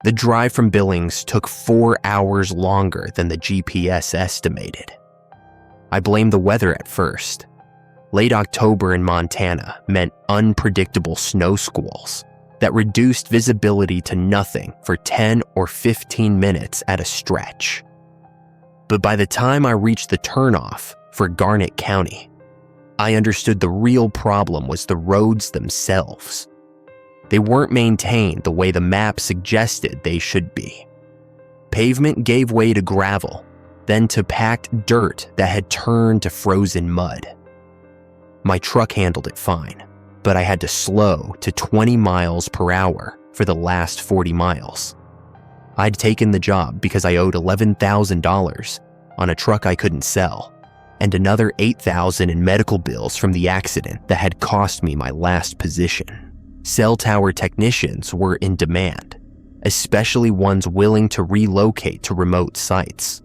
The drive from Billings took 4 hours longer than the GPS estimated. I blamed the weather at first. Late October in Montana meant unpredictable snow squalls that reduced visibility to nothing for 10 or 15 minutes at a stretch. But by the time I reached the turnoff for Garnett County, I understood the real problem was the roads themselves. They weren't maintained the way the map suggested they should be. Pavement gave way to gravel, then to packed dirt that had turned to frozen mud. My truck handled it fine, but I had to slow to 20 miles per hour for the last 40 miles. I'd taken the job because I owed $11,000 on a truck I couldn't sell, and another $8,000 in medical bills from the accident that had cost me my last position. Cell tower technicians were in demand, especially ones willing to relocate to remote sites.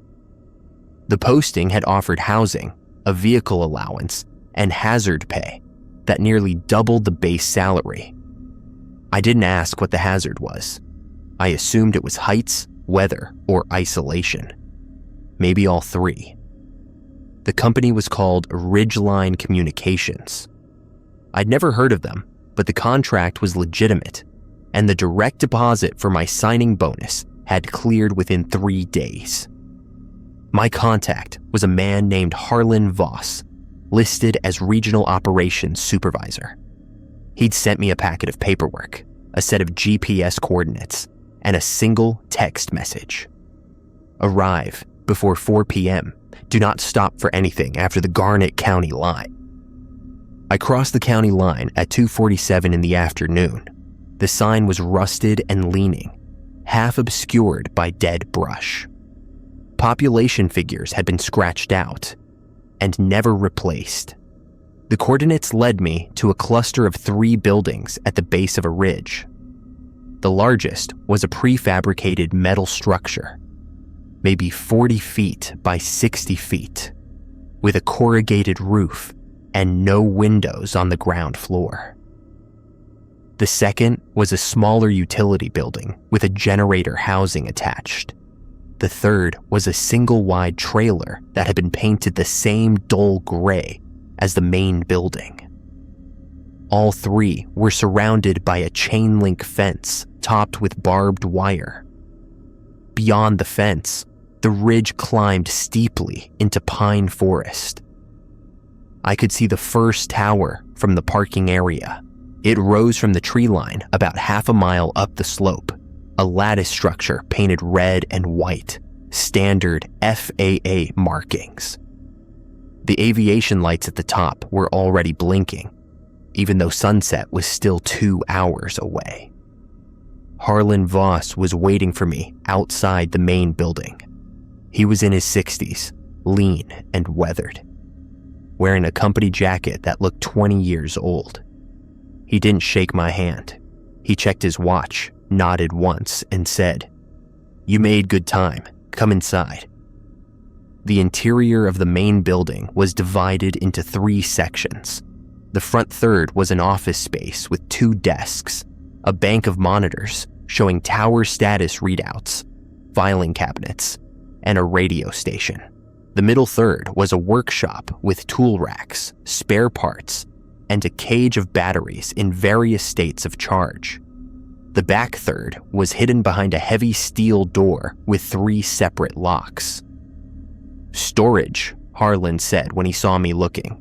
The posting had offered housing, a vehicle allowance, and hazard pay that nearly doubled the base salary. I didn't ask what the hazard was. I assumed it was heights, weather, or isolation. Maybe all three. The company was called Ridgeline Communications. I'd never heard of them, but the contract was legitimate, and the direct deposit for my signing bonus had cleared within 3 days. My contact was a man named Harlan Voss, listed as Regional Operations Supervisor. He'd sent me a packet of paperwork, a set of GPS coordinates, and a single text message. Arrive before 4 p.m. Do not stop for anything after the Garnett County line. I crossed the county line at 2:47 in the afternoon. The sign was rusted and leaning, half obscured by dead brush. Population figures had been scratched out and never replaced. The coordinates led me to a cluster of 3 buildings at the base of a ridge. The largest was a prefabricated metal structure, maybe 40 feet by 60 feet, with a corrugated roof and no windows on the ground floor. The second was a smaller utility building with a generator housing attached. The third was a single-wide trailer that had been painted the same dull gray as the main building. All 3 were surrounded by a chain-link fence topped with barbed wire. Beyond the fence, the ridge climbed steeply into pine forest. I could see the first tower from the parking area. It rose from the tree line about half a mile up the slope, a lattice structure painted red and white, standard FAA markings. The aviation lights at the top were already blinking, even though sunset was still 2 hours away. Harlan Voss was waiting for me outside the main building. He was in his 60s, lean and weathered, wearing a company jacket that looked 20 years old. He didn't shake my hand. He checked his watch, nodded once, and said, "You made good time. Come inside." The interior of the main building was divided into 3 sections. The front third was an office space with 2 desks, a bank of monitors showing tower status readouts, filing cabinets, and a radio station. The middle third was a workshop with tool racks, spare parts, and a cage of batteries in various states of charge. The back third was hidden behind a heavy steel door with 3 separate locks. "Storage," Harlan said when he saw me looking.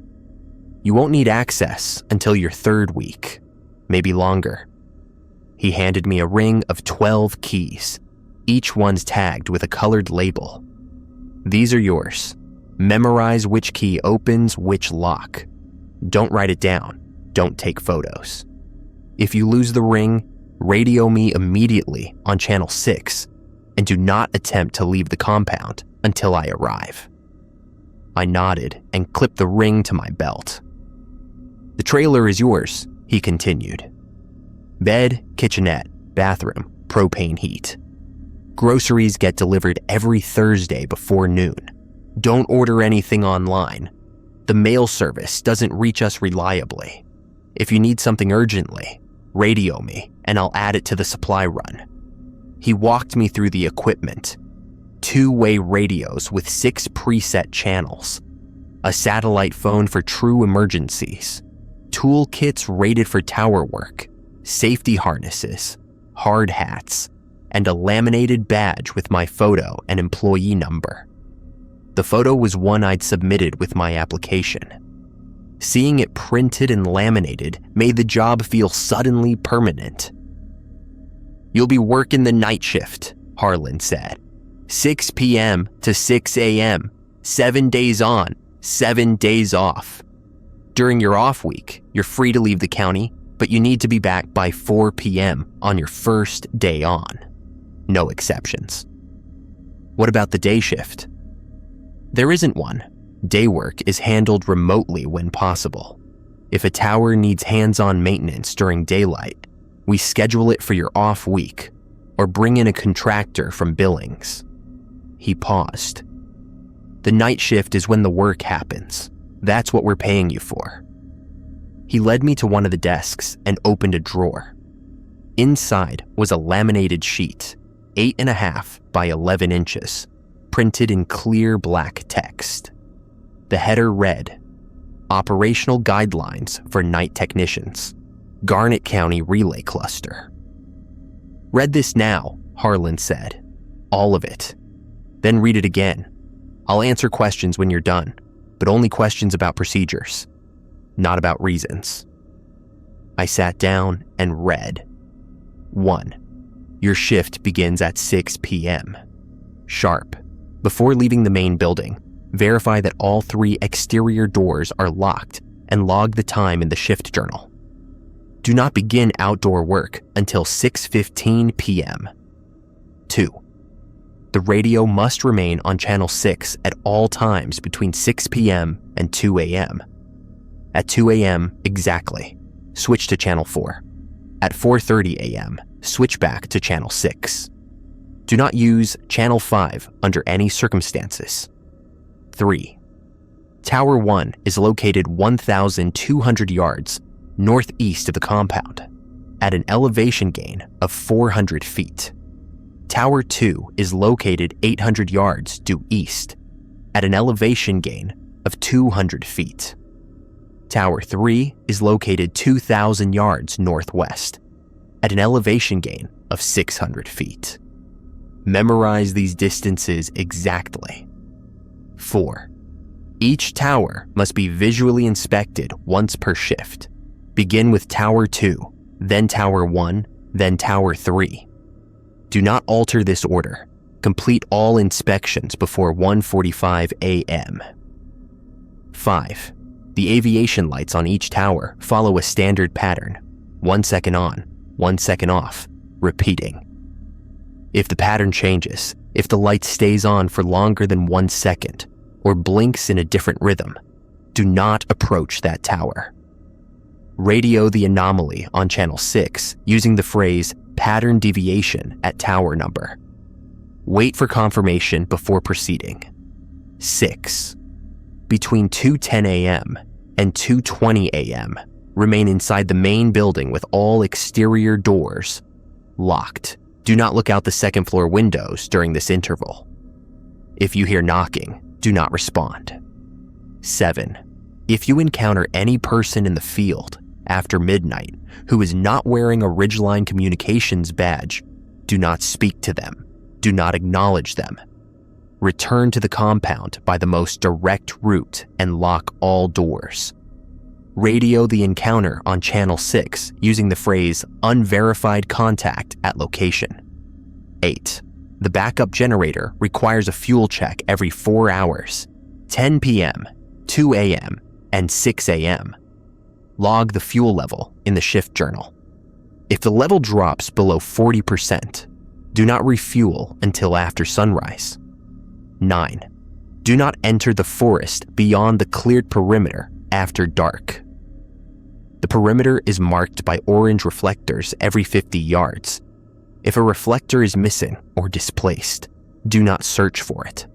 "You won't need access until your 3rd week, maybe longer." He handed me a ring of 12 keys. Each one's tagged with a colored label. "These are yours. Memorize which key opens which lock. Don't write it down. Don't take photos. If you lose the ring, radio me immediately on channel 6 and do not attempt to leave the compound until I arrive." I nodded and clipped the ring to my belt. "The trailer is yours," he continued. "Bed, kitchenette, bathroom, propane heat. Groceries get delivered every Thursday before noon. Don't order anything online. The mail service doesn't reach us reliably. If you need something urgently, radio me and I'll add it to the supply run. He walked me through the equipment. 2-way radios with 6 preset channels, a satellite phone for true emergencies, toolkits rated for tower work, safety harnesses, hard hats, and a laminated badge with my photo and employee number. The photo was one I'd submitted with my application. Seeing it printed and laminated made the job feel suddenly permanent. "You'll be working the night shift," Harlan said. 6 p.m. to 6 a.m., 7 days on, 7 days off. During your off week, you're free to leave the county, but you need to be back by 4 p.m. on your first day on. No exceptions. What about the day shift? There isn't one. Day work is handled remotely when possible. If a tower needs hands-on maintenance during daylight, we schedule it for your off week or bring in a contractor from Billings. He paused. The night shift is when the work happens. That's what we're paying you for. He led me to one of the desks and opened a drawer. Inside was a laminated sheet, 8.5 by 11 inches, printed in clear black text. The header read, "Operational Guidelines for Night Technicians, Garnet County Relay Cluster." "Read this now," Harlan said. "All of it. Then read it again. I'll answer questions when you're done, but only questions about procedures, not about reasons." I sat down and read. 1. Your shift begins at 6 p.m. Sharp. Before leaving the main building, verify that all 3 exterior doors are locked and log the time in the shift journal. Do not begin outdoor work until 6:15 p.m. 2. The radio must remain on channel 6 at all times between 6 p.m. and 2 a.m. At 2 a.m. exactly, switch to channel 4. At 4:30 a.m., switch back to channel 6. Do not use channel 5 under any circumstances. 3. Tower 1 is located 1,200 yards northeast of the compound, at an elevation gain of 400 feet. Tower 2 is located 800 yards due east, at an elevation gain of 200 feet. Tower 3 is located 2,000 yards northwest, at an elevation gain of 600 feet. Memorize these distances exactly. 4. Each tower must be visually inspected once per shift. Begin with Tower 2, then Tower 1, then Tower 3. Do not alter this order. Complete all inspections before 1:45 a.m. 5. The aviation lights on each tower follow a standard pattern, 1 second on, 1 second off, repeating. If the pattern changes, if the light stays on for longer than 1 second, or blinks in a different rhythm, do not approach that tower. Radio the anomaly on channel 6 using the phrase pattern deviation at tower number. Wait for confirmation before proceeding. 6. Between 2:10 a.m. and 2:20 a.m., remain inside the main building with all exterior doors locked. Do not look out the second floor windows during this interval. If you hear knocking, do not respond. 7. If you encounter any person in the field after midnight who is not wearing a Ridgeline Communications badge, do not speak to them. Do not acknowledge them. Return to the compound by the most direct route and lock all doors. Radio the encounter on channel 6 using the phrase unverified contact at location. 8. The backup generator requires a fuel check every 4 hours, 10 p.m., 2 a.m., and 6 a.m. Log the fuel level in the shift journal. If the level drops below 40%, do not refuel until after sunrise. 9. Do not enter the forest beyond the cleared perimeter after dark. The perimeter is marked by orange reflectors every 50 yards. If a reflector is missing or displaced, do not search for it.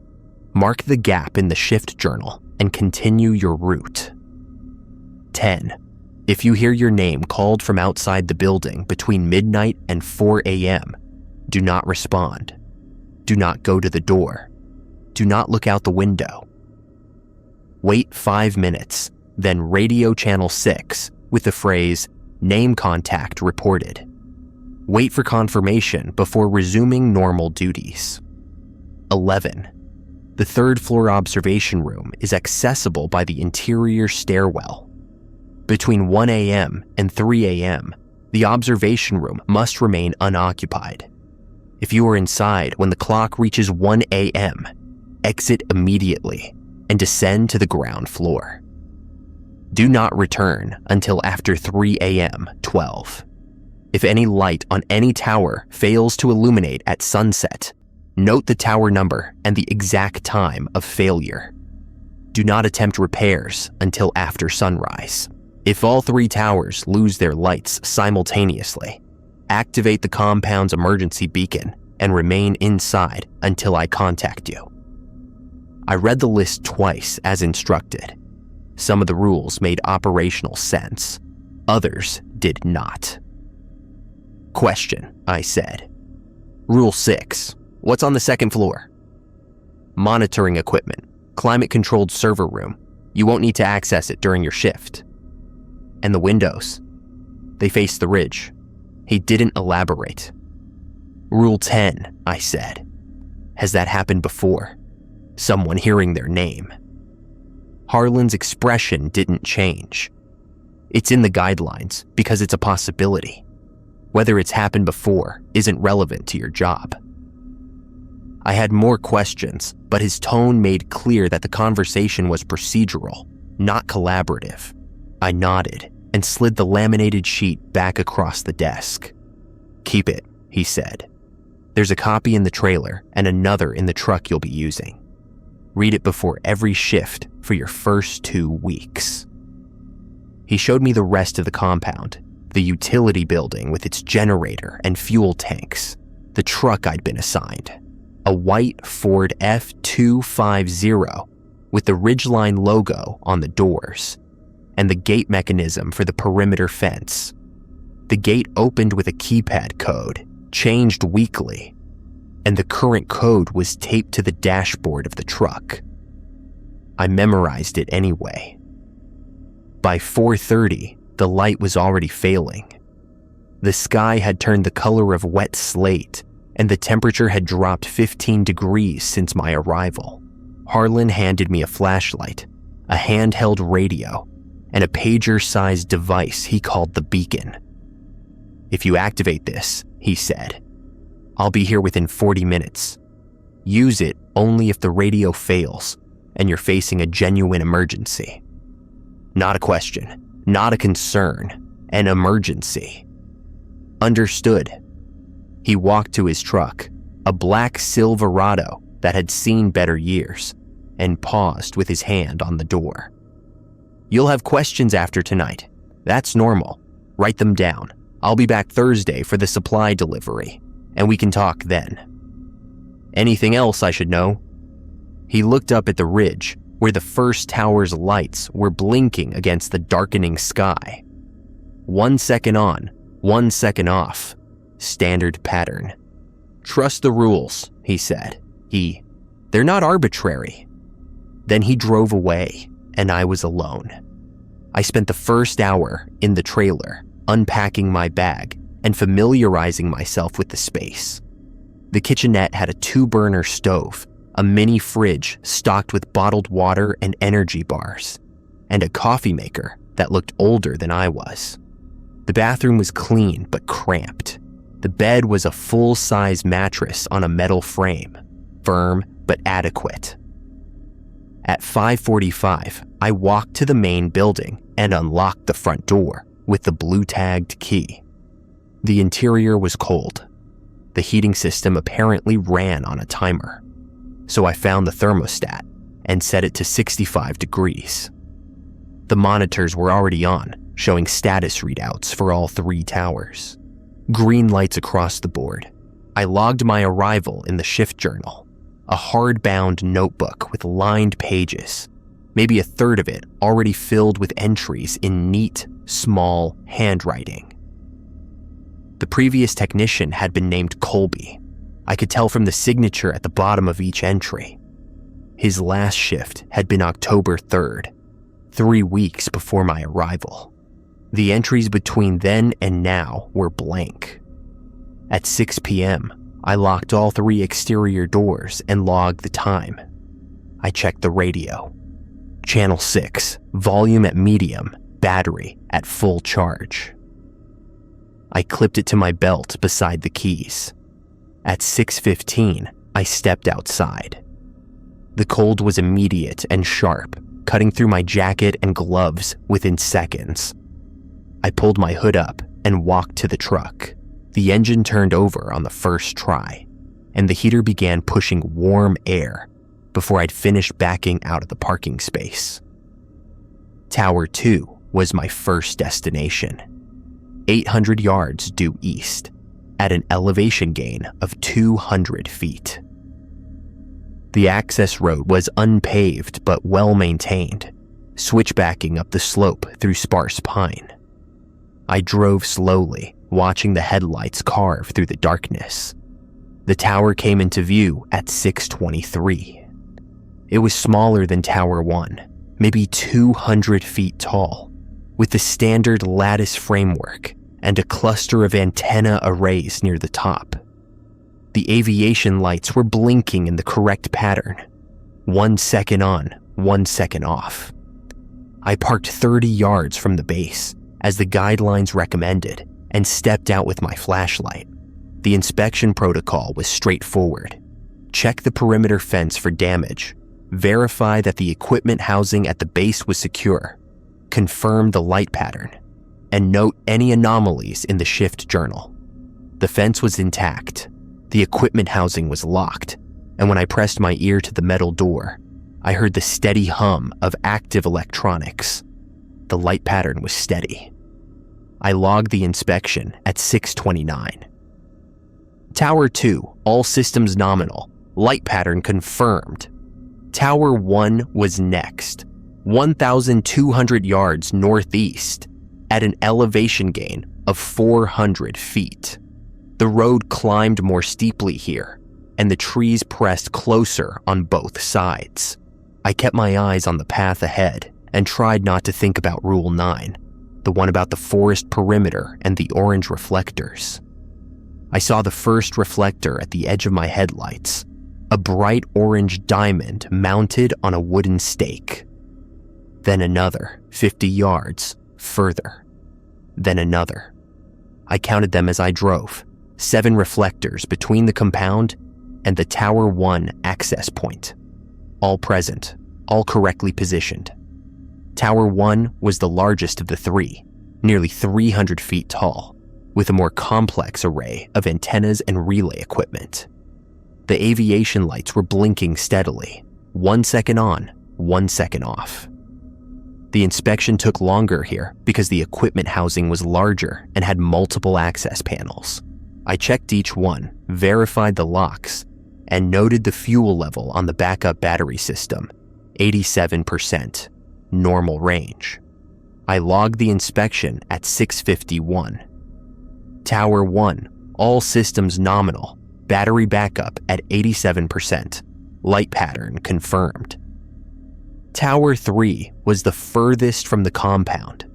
Mark the gap in the shift journal and continue your route. 10. If you hear your name called from outside the building between midnight and 4 a.m., Do not respond. Do not go to the door. Do not look out the window. Wait 5 minutes, then radio channel 6 with the phrase, "Name contact reported." Wait for confirmation before resuming normal duties. 11. The third floor observation room is accessible by the interior stairwell. Between 1 a.m. and 3 a.m., the observation room must remain unoccupied. If you are inside when the clock reaches 1 a.m., exit immediately and descend to the ground floor. Do not return until after 3 a.m. 12. If any light on any tower fails to illuminate at sunset, note the tower number and the exact time of failure. Do not attempt repairs until after sunrise. If all 3 towers lose their lights simultaneously, activate the compound's emergency beacon and remain inside until I contact you. I read the list twice as instructed. Some of the rules made operational sense. Others did not. Question, I said. Rule 6. What's on the second floor? Monitoring equipment, climate-controlled server room. You won't need to access it during your shift. And the windows. They face the ridge. He didn't elaborate. Rule 10, I said. Has that happened before? Someone hearing their name. Harlan's expression didn't change. It's in the guidelines because it's a possibility. Whether it's happened before isn't relevant to your job. I had more questions, but his tone made clear that the conversation was procedural, not collaborative. I nodded and slid the laminated sheet back across the desk. Keep it, he said. There's a copy in the trailer and another in the truck you'll be using. Read it before every shift for your first 2 weeks. He showed me the rest of the compound, the utility building with its generator and fuel tanks, the truck I'd been assigned, a white Ford F250 with the Ridgeline logo on the doors, and the gate mechanism for the perimeter fence. The gate opened with a keypad code, changed weekly, and the current code was taped to the dashboard of the truck. I memorized it anyway. By 4:30, the light was already failing. The sky had turned the color of wet slate, and the temperature had dropped 15 degrees since my arrival. Harlan handed me a flashlight, a handheld radio, and a pager-sized device he called the beacon. If you activate this, he said, I'll be here within 40 minutes. Use it only if the radio fails and you're facing a genuine emergency. Not a question, not a concern, an emergency. Understood. He walked to his truck, a black Silverado that had seen better years, and paused with his hand on the door. You'll have questions after tonight. That's normal. Write them down. I'll be back Thursday for the supply delivery, and we can talk then. Anything else I should know? He looked up at the ridge, where the first tower's lights were blinking against the darkening sky. 1 second on, 1 second off. Standard pattern. Trust the rules, he said. They're not arbitrary. Then he drove away, and I was alone. I spent the first hour in the trailer, unpacking my bag and familiarizing myself with the space. The kitchenette had a 2-burner stove, a mini fridge stocked with bottled water and energy bars, and a coffee maker that looked older than I was. The bathroom was clean but cramped. The bed was a full-size mattress on a metal frame, firm but adequate. At 5:45, I walked to the main building and unlocked the front door with the blue-tagged key. The interior was cold. The heating system apparently ran on a timer, so I found the thermostat and set it to 65 degrees. The monitors were already on, showing status readouts for all 3 towers. Green lights across the board. I logged my arrival in the shift journal, a hard-bound notebook with lined pages, maybe a third of it already filled with entries in neat, small handwriting. The previous technician had been named Colby. I could tell from the signature at the bottom of each entry. His last shift had been October 3rd, 3 weeks before my arrival. The entries between then and now were blank. At 6 p.m., I locked all 3 exterior doors and logged the time. I checked the radio. Channel 6, volume at medium, battery at full charge. I clipped it to my belt beside the keys. At 6:15, I stepped outside. The cold was immediate and sharp, cutting through my jacket and gloves within seconds. I pulled my hood up and walked to the truck. The engine turned over on the first try, and the heater began pushing warm air before I'd finished backing out of the parking space. Tower 2 was my first destination, 800 yards due east, at an elevation gain of 200 feet. The access road was unpaved but well-maintained, switchbacking up the slope through sparse pine. I drove slowly, watching the headlights carve through the darkness. The tower came into view at 6:23. It was smaller than Tower 1, maybe 200 feet tall, with the standard lattice framework and a cluster of antenna arrays near the top. The aviation lights were blinking in the correct pattern, 1 second on, 1 second off. I parked 30 yards from the base, as the guidelines recommended, and stepped out with my flashlight. The inspection protocol was straightforward. Check the perimeter fence for damage, verify that the equipment housing at the base was secure, confirm the light pattern, and note any anomalies in the shift journal. The fence was intact, the equipment housing was locked, and when I pressed my ear to the metal door, I heard the steady hum of active electronics. The light pattern was steady. I logged the inspection at 6:29. Tower 2, all systems nominal, light pattern confirmed. Tower 1 was next, 1,200 yards northeast, at an elevation gain of 400 feet. The road climbed more steeply here, and the trees pressed closer on both sides. I kept my eyes on the path ahead and tried not to think about Rule 9, the one about the forest perimeter and the orange reflectors. I saw the first reflector at the edge of my headlights, a bright orange diamond mounted on a wooden stake. Then another, 50 yards further. Then another. I counted them as I drove, 7 reflectors between the compound and the Tower 1 access point. All present, all correctly positioned. Tower 1 was the largest of the 3, nearly 300 feet tall, with a more complex array of antennas and relay equipment. The aviation lights were blinking steadily, 1 second on, 1 second off. The inspection took longer here because the equipment housing was larger and had multiple access panels. I checked each one, verified the locks, and noted the fuel level on the backup battery system, 87%, normal range. I logged the inspection at 6:51. Tower 1, all systems nominal, battery backup at 87%, light pattern confirmed. Tower 3 was the furthest from the compound,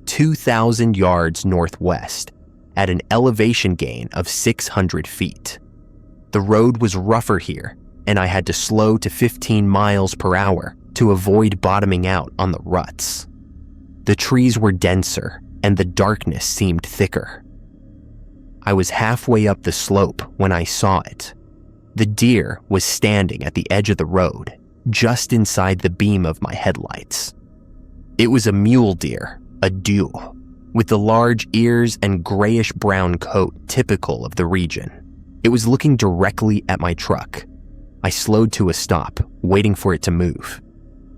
2,000 yards northwest, at an elevation gain of 600 feet. The road was rougher here, and I had to slow to 15 miles per hour to avoid bottoming out on the ruts. The trees were denser, and the darkness seemed thicker. I was halfway up the slope when I saw it. The deer was standing at the edge of the road, just inside the beam of my headlights. It was a mule deer, a doe, with the large ears and grayish-brown coat typical of the region. It was looking directly at my truck. I slowed to a stop, waiting for it to move.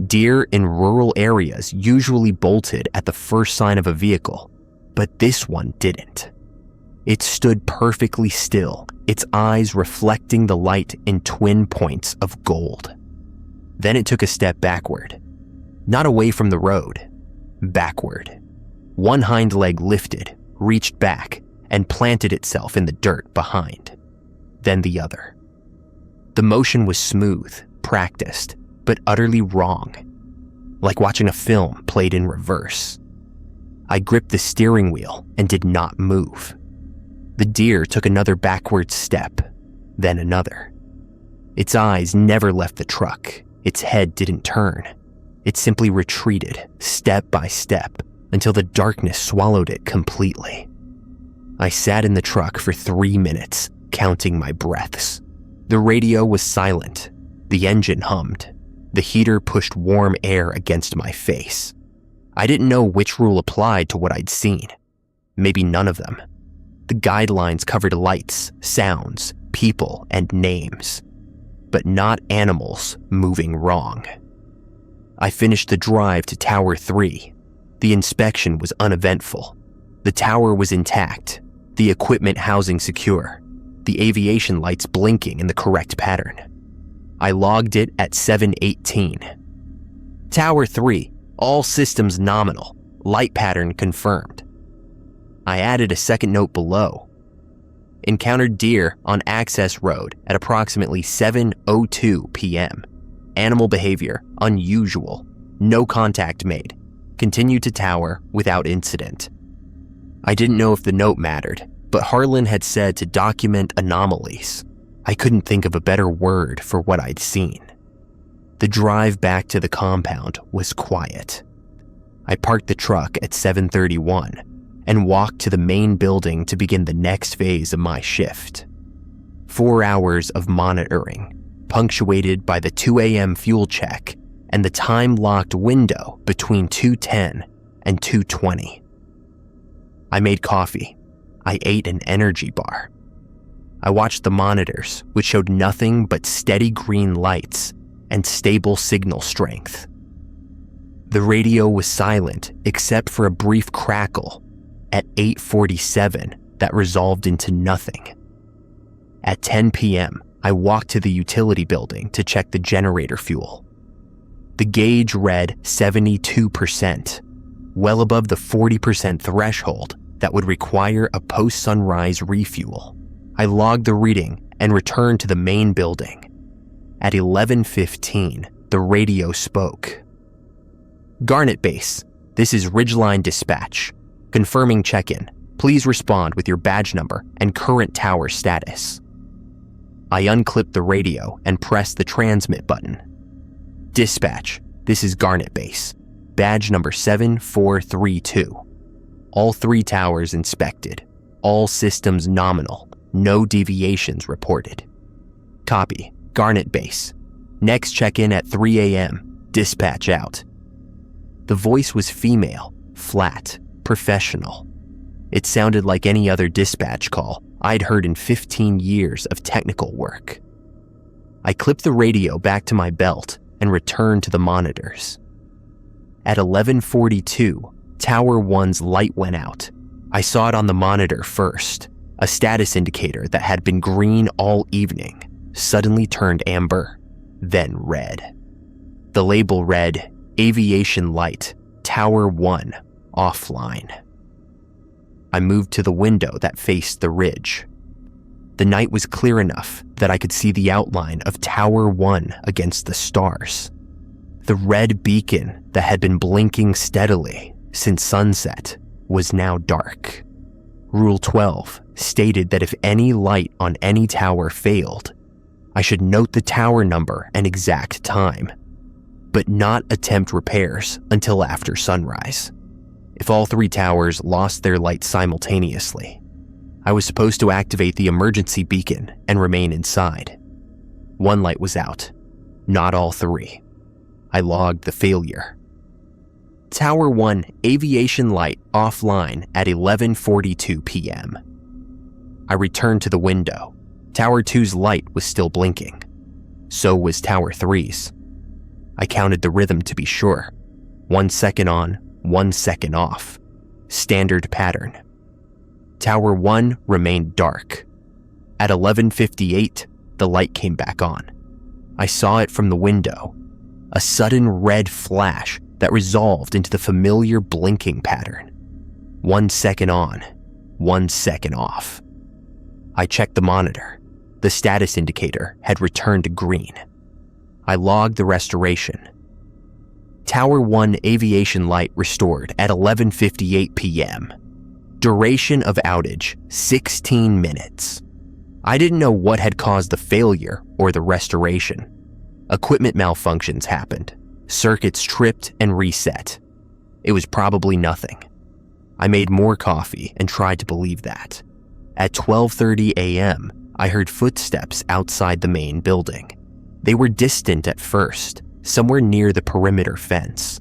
Deer in rural areas usually bolted at the first sign of a vehicle, but this one didn't. It stood perfectly still, its eyes reflecting the light in twin points of gold. Then it took a step backward. Not away from the road, backward. One hind leg lifted, reached back, and planted itself in the dirt behind. Then the other. The motion was smooth, practiced, but utterly wrong, like watching a film played in reverse. I gripped the steering wheel and did not move. The deer took another backward step, then another. Its eyes never left the truck. Its head didn't turn. It simply retreated, step by step, until the darkness swallowed it completely. I sat in the truck for 3 minutes, counting my breaths. The radio was silent. The engine hummed. The heater pushed warm air against my face. I didn't know which rule applied to what I'd seen. Maybe none of them. The guidelines covered lights, sounds, people, and names, but not animals moving wrong. I finished the drive to Tower 3. The inspection was uneventful. The tower was intact, the equipment housing secure, the aviation lights blinking in the correct pattern. I logged it at 7:18. Tower 3, all systems nominal, light pattern confirmed. I added a second note below. Encountered deer on Access Road at approximately 7:02 p.m. Animal behavior unusual. No contact made. Continued to tower without incident. I didn't know if the note mattered, but Harlan had said to document anomalies. I couldn't think of a better word for what I'd seen. The drive back to the compound was quiet. I parked the truck at 7:31 and walked to the main building to begin the next phase of my shift. 4 hours of monitoring, punctuated by the 2 a.m. fuel check and the time-locked window between 2:10 and 2:20. I made coffee. I ate an energy bar. I watched the monitors, which showed nothing but steady green lights and stable signal strength. The radio was silent except for a brief crackle at 8:47 that resolved into nothing. At 10 p.m., I walked to the utility building to check the generator fuel. The gauge read 72%, well above the 40% threshold that would require a post-sunrise refuel. I logged the reading and returned to the main building. At 11:15, the radio spoke. Garnet Base, this is Ridgeline Dispatch. Confirming check-in. Please respond with your badge number and current tower status. I unclipped the radio and pressed the transmit button. Dispatch, this is Garnet Base. Badge number 7432. All 3 towers inspected. All systems nominal. No deviations reported. Copy. Garnet Base. Next check-in at 3 a.m. Dispatch out. The voice was female, flat, professional. It sounded like any other dispatch call I'd heard in 15 years of technical work. I clipped the radio back to my belt and returned to the monitors. At 11:42, Tower 1's light went out. I saw it on the monitor first. A status indicator that had been green all evening suddenly turned amber, then red. The label read, Aviation Light, Tower 1, offline. I moved to the window that faced the ridge. The night was clear enough that I could see the outline of Tower 1 against the stars. The red beacon that had been blinking steadily since sunset was now dark. Rule 12 stated that if any light on any tower failed, I should note the tower number and exact time, but not attempt repairs until after sunrise. If all 3 towers lost their light simultaneously, I was supposed to activate the emergency beacon and remain inside. 1 light was out, not all 3. I logged the failure. Tower 1 aviation light offline at 11:42 p.m. I returned to the window. Tower 2's light was still blinking. So was Tower 3's. I counted the rhythm to be sure. 1 second on, 1 second off. Standard pattern. Tower 1 remained dark. At 11:58, the light came back on. I saw it from the window. A sudden red flash that resolved into the familiar blinking pattern. 1 second on, 1 second off. I checked the monitor. The status indicator had returned to green. I logged the restoration. Tower 1 aviation light restored at 11:58 p.m. Duration of outage, 16 minutes. I didn't know what had caused the failure or the restoration. Equipment malfunctions happened. Circuits tripped and reset. It was probably nothing. I made more coffee and tried to believe that. At 12:30 a.m., I heard footsteps outside the main building. They were distant at first, somewhere near the perimeter fence.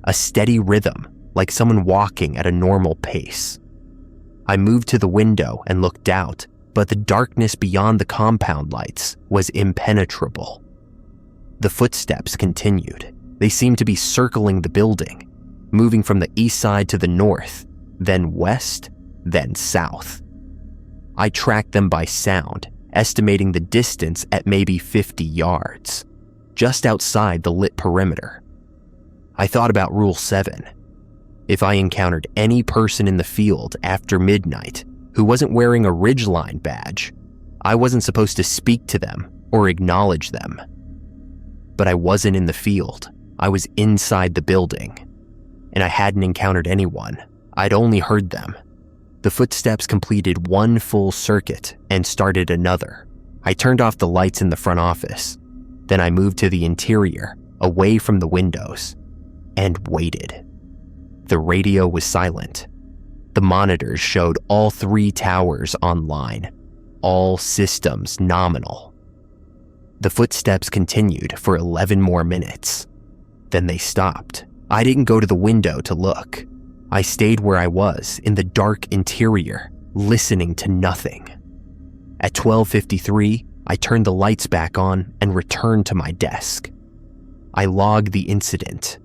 A steady rhythm, like someone walking at a normal pace. I moved to the window and looked out, but the darkness beyond the compound lights was impenetrable. The footsteps continued. They seemed to be circling the building, moving from the east side to the north, then west, then south. I tracked them by sound, estimating the distance at maybe 50 yards, just outside the lit perimeter. I thought about Rule 7. If I encountered any person in the field after midnight who wasn't wearing a Ridgeline badge, I wasn't supposed to speak to them or acknowledge them. But I wasn't in the field. I was inside the building, and I hadn't encountered anyone. I'd only heard them. The footsteps completed one full circuit and started another. I turned off the lights in the front office. Then I moved to the interior, away from the windows, and waited. The radio was silent. The monitors showed all 3 towers online, all systems nominal. The footsteps continued for 11 more minutes. Then they stopped. I didn't go to the window to look. I stayed where I was in the dark interior, listening to nothing. At 12:53, I turned the lights back on and returned to my desk. I logged the incident.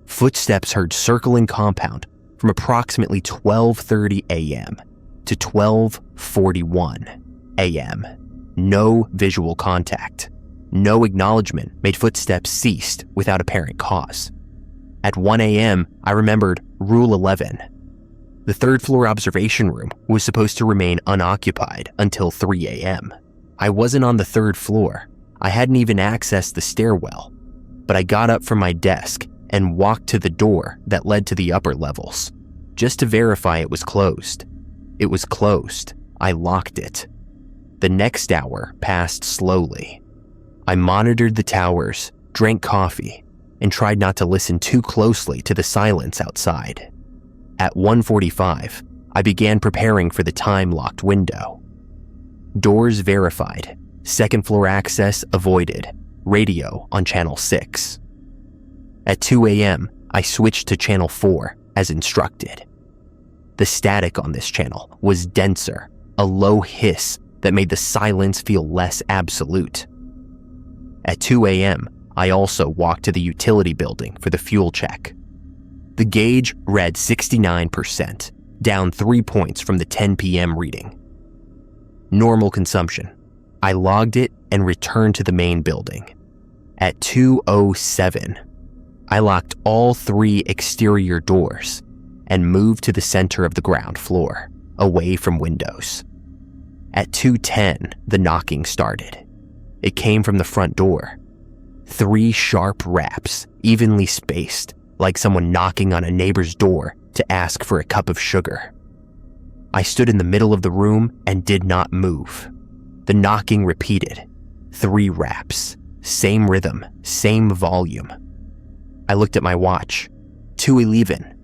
Footsteps heard circling compound from approximately 12:30 a.m. to 12:41 a.m. No visual contact. No acknowledgement made footsteps ceased without apparent cause. At 1 a.m., I remembered Rule 11. The third-floor observation room was supposed to remain unoccupied until 3 a.m. I wasn't on the third floor. I hadn't even accessed the stairwell. But I got up from my desk and walked to the door that led to the upper levels, just to verify it was closed. It was closed. I locked it. The next hour passed slowly. I monitored the towers, drank coffee, and tried not to listen too closely to the silence outside. At 1:45, I began preparing for the time-locked window. Doors verified, second floor access avoided, radio on channel 6. At 2 a.m., I switched to channel 4 as instructed. The static on this channel was denser, a low hiss that made the silence feel less absolute. At 2 a.m., I also walked to the utility building for the fuel check. The gauge read 69%, down 3 points from the 10 p.m. reading. Normal consumption. I logged it and returned to the main building. At 2:07, I locked all 3 exterior doors and moved to the center of the ground floor, away from windows. At 2:10, the knocking started. It came from the front door. 3 sharp raps, evenly spaced, like someone knocking on a neighbor's door to ask for a cup of sugar. I stood in the middle of the room and did not move. The knocking repeated. 3 raps, same rhythm, same volume. I looked at my watch. 2:11.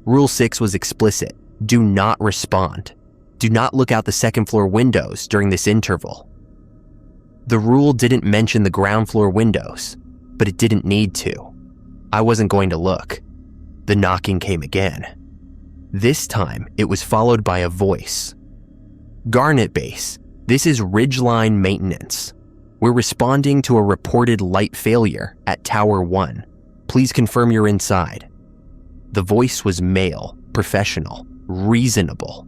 Rule 6 was explicit. Do not respond. Do not look out the second floor windows during this interval. The rule didn't mention the ground floor windows, but it didn't need to. I wasn't going to look. The knocking came again. This time, it was followed by a voice. Garnet Base, this is Ridgeline Maintenance. We're responding to a reported light failure at Tower 1. Please confirm you're inside. The voice was male, professional, reasonable.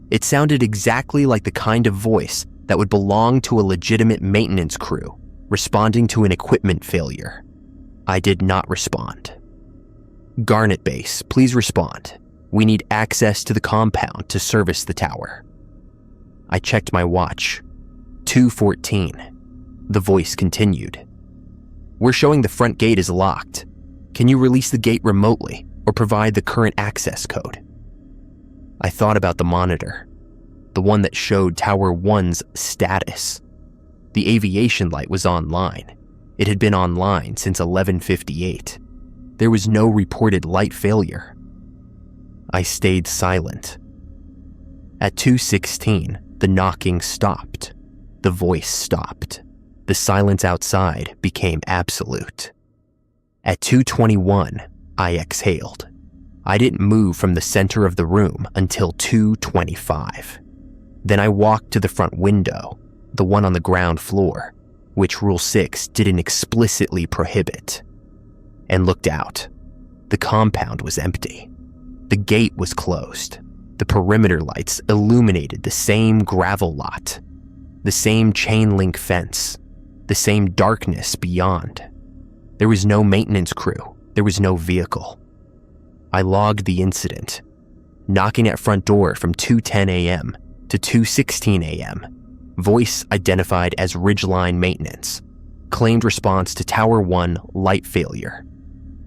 It sounded exactly like the kind of voice that would belong to a legitimate maintenance crew responding to an equipment failure. I did not respond. Garnet Base, please respond. We need access to the compound to service the tower. I checked my watch. 2:14. The voice continued. We're showing the front gate is locked. Can you release the gate remotely or provide the current access code? I thought about the monitor, the one that showed Tower 1's status. The aviation light was online. It had been online since 11:58. There was no reported light failure. I stayed silent. At 2:16, the knocking stopped. The voice stopped. The silence outside became absolute. At 2:21, I exhaled. I didn't move from the center of the room until 2:25. Then I walked to the front window, the one on the ground floor, which Rule 6 didn't explicitly prohibit, and looked out. The compound was empty. The gate was closed. The perimeter lights illuminated the same gravel lot, the same chain link fence, the same darkness beyond. There was no maintenance crew. There was no vehicle. I logged the incident. Knocking at front door from 2:10 a.m. to 2:16 a.m. Voice identified as Ridgeline Maintenance. Claimed response to Tower 1 light failure.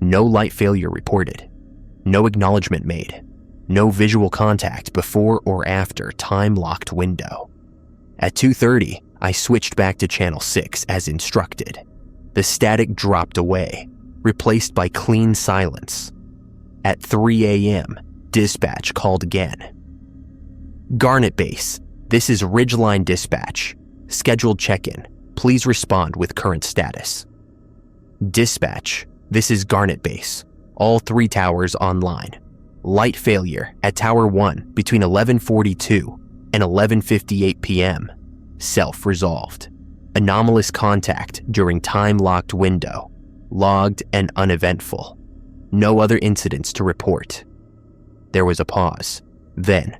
No light failure reported. No acknowledgement made. No visual contact before or after time-locked window. At 2:30, I switched back to Channel 6 as instructed. The static dropped away, replaced by clean silence. At 3 a.m., dispatch called again. Garnet Base, this is Ridgeline Dispatch. Scheduled check-in. Please respond with current status. Dispatch, this is Garnet Base. All 3 towers online. Light failure at Tower 1 between 11:42 and 11:58 p.m. Self-resolved. Anomalous contact during time-locked window. Logged and uneventful. No other incidents to report. There was a pause. Then,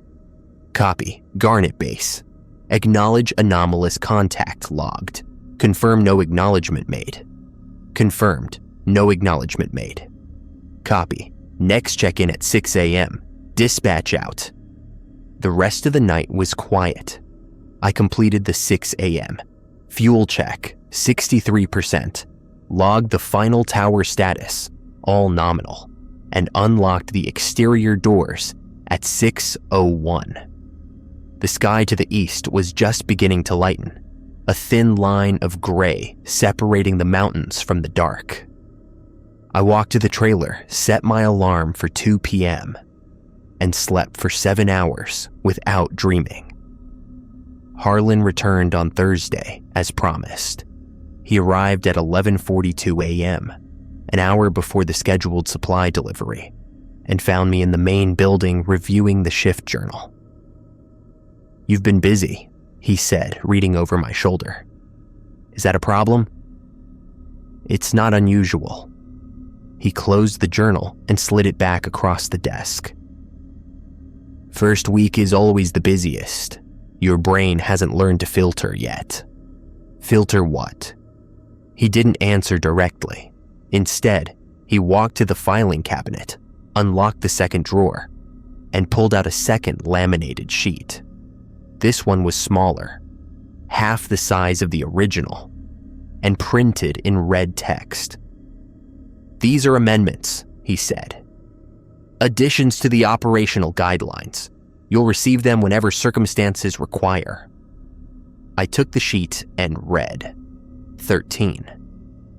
copy, Garnet Base. Acknowledge anomalous contact logged. Confirm no acknowledgement made. Confirmed, no acknowledgement made. Copy. Next check-in at 6 a.m. Dispatch out. The rest of the night was quiet. I completed the 6 a.m. Fuel check, 63%. Logged the final tower status, all nominal, and unlocked the exterior doors at 6:01. The sky to the east was just beginning to lighten, a thin line of gray separating the mountains from the dark. I walked to the trailer, set my alarm for 2 p.m., and slept for 7 hours without dreaming. Harlan returned on Thursday, as promised. He arrived at 11:42 a.m., an hour before the scheduled supply delivery, and found me in the main building reviewing the shift journal. "You've been busy," he said, reading over my shoulder. "Is that a problem?" "It's not unusual." He closed the journal and slid it back across the desk. "First week is always the busiest. Your brain hasn't learned to filter yet." "Filter what?" He didn't answer directly. Instead, he walked to the filing cabinet, unlocked the second drawer, and pulled out a second laminated sheet. This one was smaller, half the size of the original, and printed in red text. "These are amendments," he said. "Additions to the operational guidelines. You'll receive them whenever circumstances require." I took the sheet and read. 13.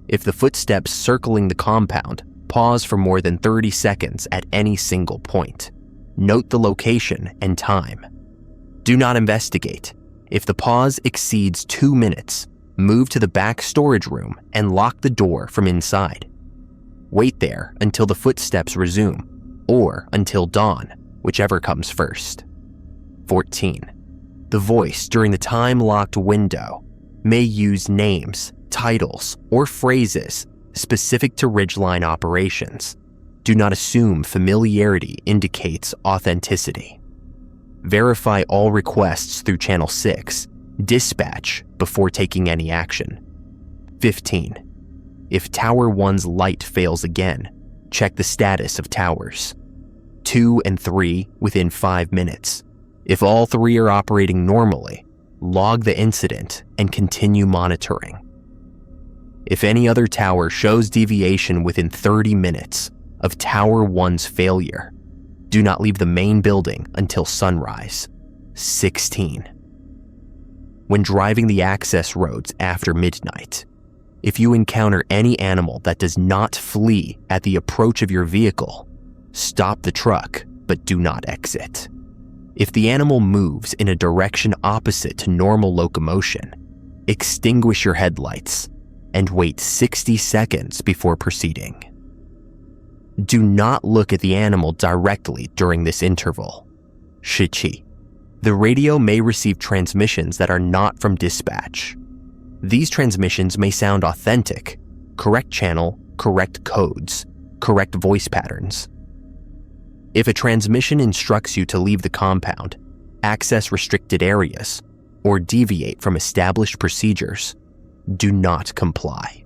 If the footsteps circling the compound pause for more than 30 seconds at any single point, note the location and time. Do not investigate. If the pause exceeds 2 minutes, move to the back storage room and lock the door from inside. Wait there until the footsteps resume, or until dawn, whichever comes first. 14. The voice during the time-locked window may use names, titles, or phrases specific to Ridgeline operations. Do not assume familiarity indicates authenticity. Verify all requests through Channel 6. Dispatch before taking any action. 15. If Tower 1's light fails again, check the status of towers. 2 and 3 within 5 minutes. If all 3 are operating normally, log the incident and continue monitoring. If any other tower shows deviation within 30 minutes of Tower 1's failure, do not leave the main building until sunrise. 16. When driving the access roads after midnight, if you encounter any animal that does not flee at the approach of your vehicle, stop the truck but do not exit. If the animal moves in a direction opposite to normal locomotion, extinguish your headlights and wait 60 seconds before proceeding. Do not look at the animal directly during this interval. Shichi. The radio may receive transmissions that are not from dispatch. These transmissions may sound authentic, correct channel, correct codes, correct voice patterns. If a transmission instructs you to leave the compound, access restricted areas, or deviate from established procedures, do not comply.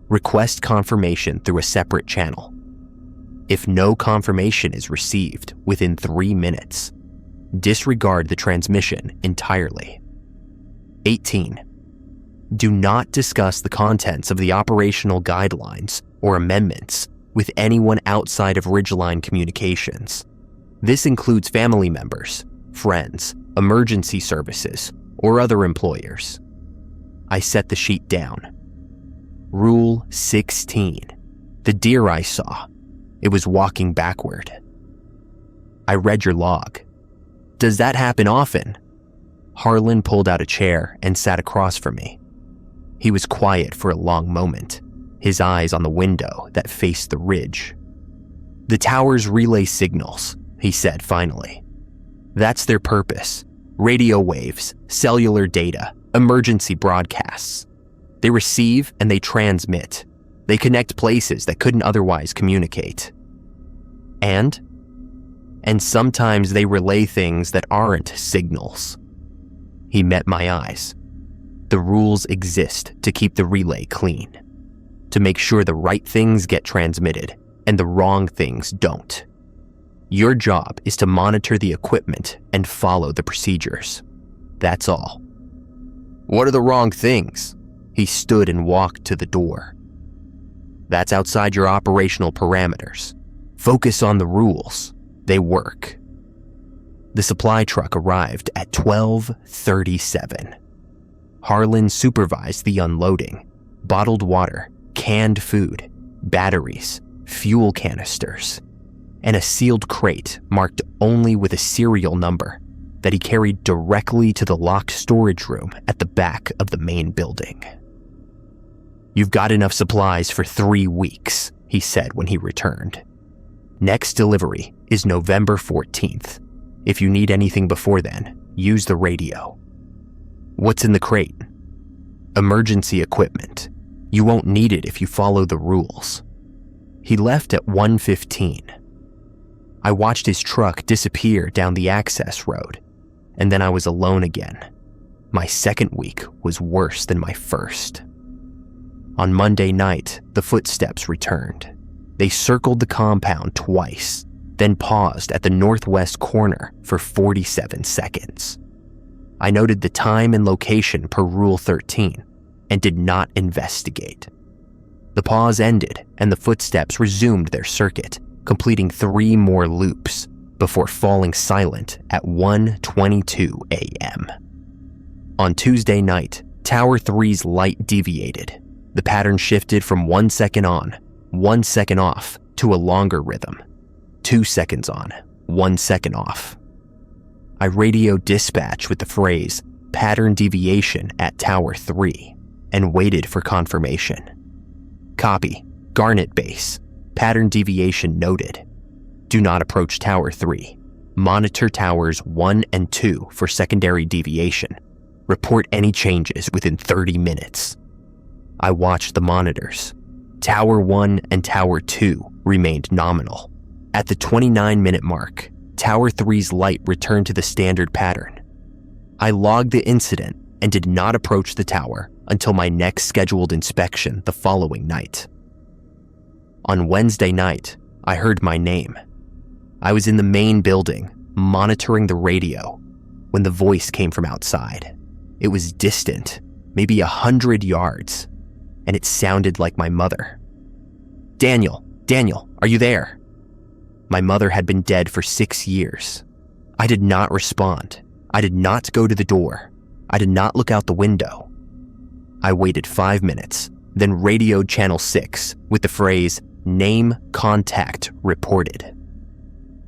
Request confirmation through a separate channel. If no confirmation is received within 3 minutes, disregard the transmission entirely. 18. Do not discuss the contents of the operational guidelines or amendments with anyone outside of Ridgeline Communications. This includes family members, friends, emergency services, or other employers. I set the sheet down. Rule 16. The deer I saw, it was walking backward. I read your log. Does that happen often? Harlan pulled out a chair and sat across from me. He was quiet for a long moment, his eyes on the window that faced the ridge. The towers relay signals, he said finally. That's their purpose. Radio waves, cellular data, emergency broadcasts. They receive and they transmit. They connect places that couldn't otherwise communicate. And sometimes they relay things that aren't signals. He met my eyes. The rules exist to keep the relay clean, to make sure the right things get transmitted and the wrong things don't. Your job is to monitor the equipment and follow the procedures. That's all. What are the wrong things? He stood and walked to the door. That's outside your operational parameters. Focus on the rules. They work. The supply truck arrived at 12:37. Harlan supervised the unloading. Bottled water, canned food, batteries, fuel canisters, and a sealed crate marked only with a serial number that he carried directly to the locked storage room at the back of the main building. You've got enough supplies for 3 weeks, he said when he returned. Next delivery is November 14th. If you need anything before then, use the radio. What's in the crate? Emergency equipment. You won't need it if you follow the rules. He left at 1:15. I watched his truck disappear down the access road, and then I was alone again. My second week was worse than my first. On Monday night, the footsteps returned. They circled the compound twice, then paused at the northwest corner for 47 seconds. I noted the time and location per Rule 13 and did not investigate. The pause ended and the footsteps resumed their circuit, completing 3 more loops before falling silent at 1:22 a.m. On Tuesday night, Tower 3's light deviated. The pattern shifted from 1 second on, 1 second off to a longer rhythm. 2 seconds on, 1 second off. I radioed dispatch with the phrase, pattern deviation at Tower 3, and waited for confirmation. Copy, Garnet Base, pattern deviation noted. Do not approach Tower 3. Monitor Towers 1 and 2 for secondary deviation. Report any changes within 30 minutes. I watched the monitors. Tower 1 and Tower 2 remained nominal. At the 29-minute mark, Tower 3's light returned to the standard pattern. I logged the incident and did not approach the tower until my next scheduled inspection the following night. On Wednesday night, I heard my name. I was in the main building, monitoring the radio, when the voice came from outside. It was distant, maybe 100 yards, and it sounded like my mother. Daniel, are you there?" My mother had been dead for 6 years. I did not respond. I did not go to the door. I did not look out the window. I waited 5 minutes, then radioed Channel 6 with the phrase, "Name contact reported."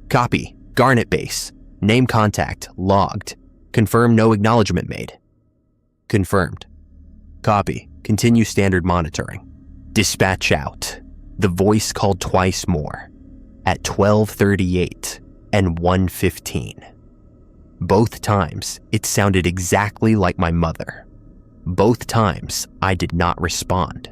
"Copy, Garnet Base. Name contact logged. Confirm no acknowledgement made." "Confirmed." "Copy, continue standard monitoring." "Dispatch out." The voice called twice more, at 12:38 and 1:15. Both times, it sounded exactly like my mother. Both times, I did not respond.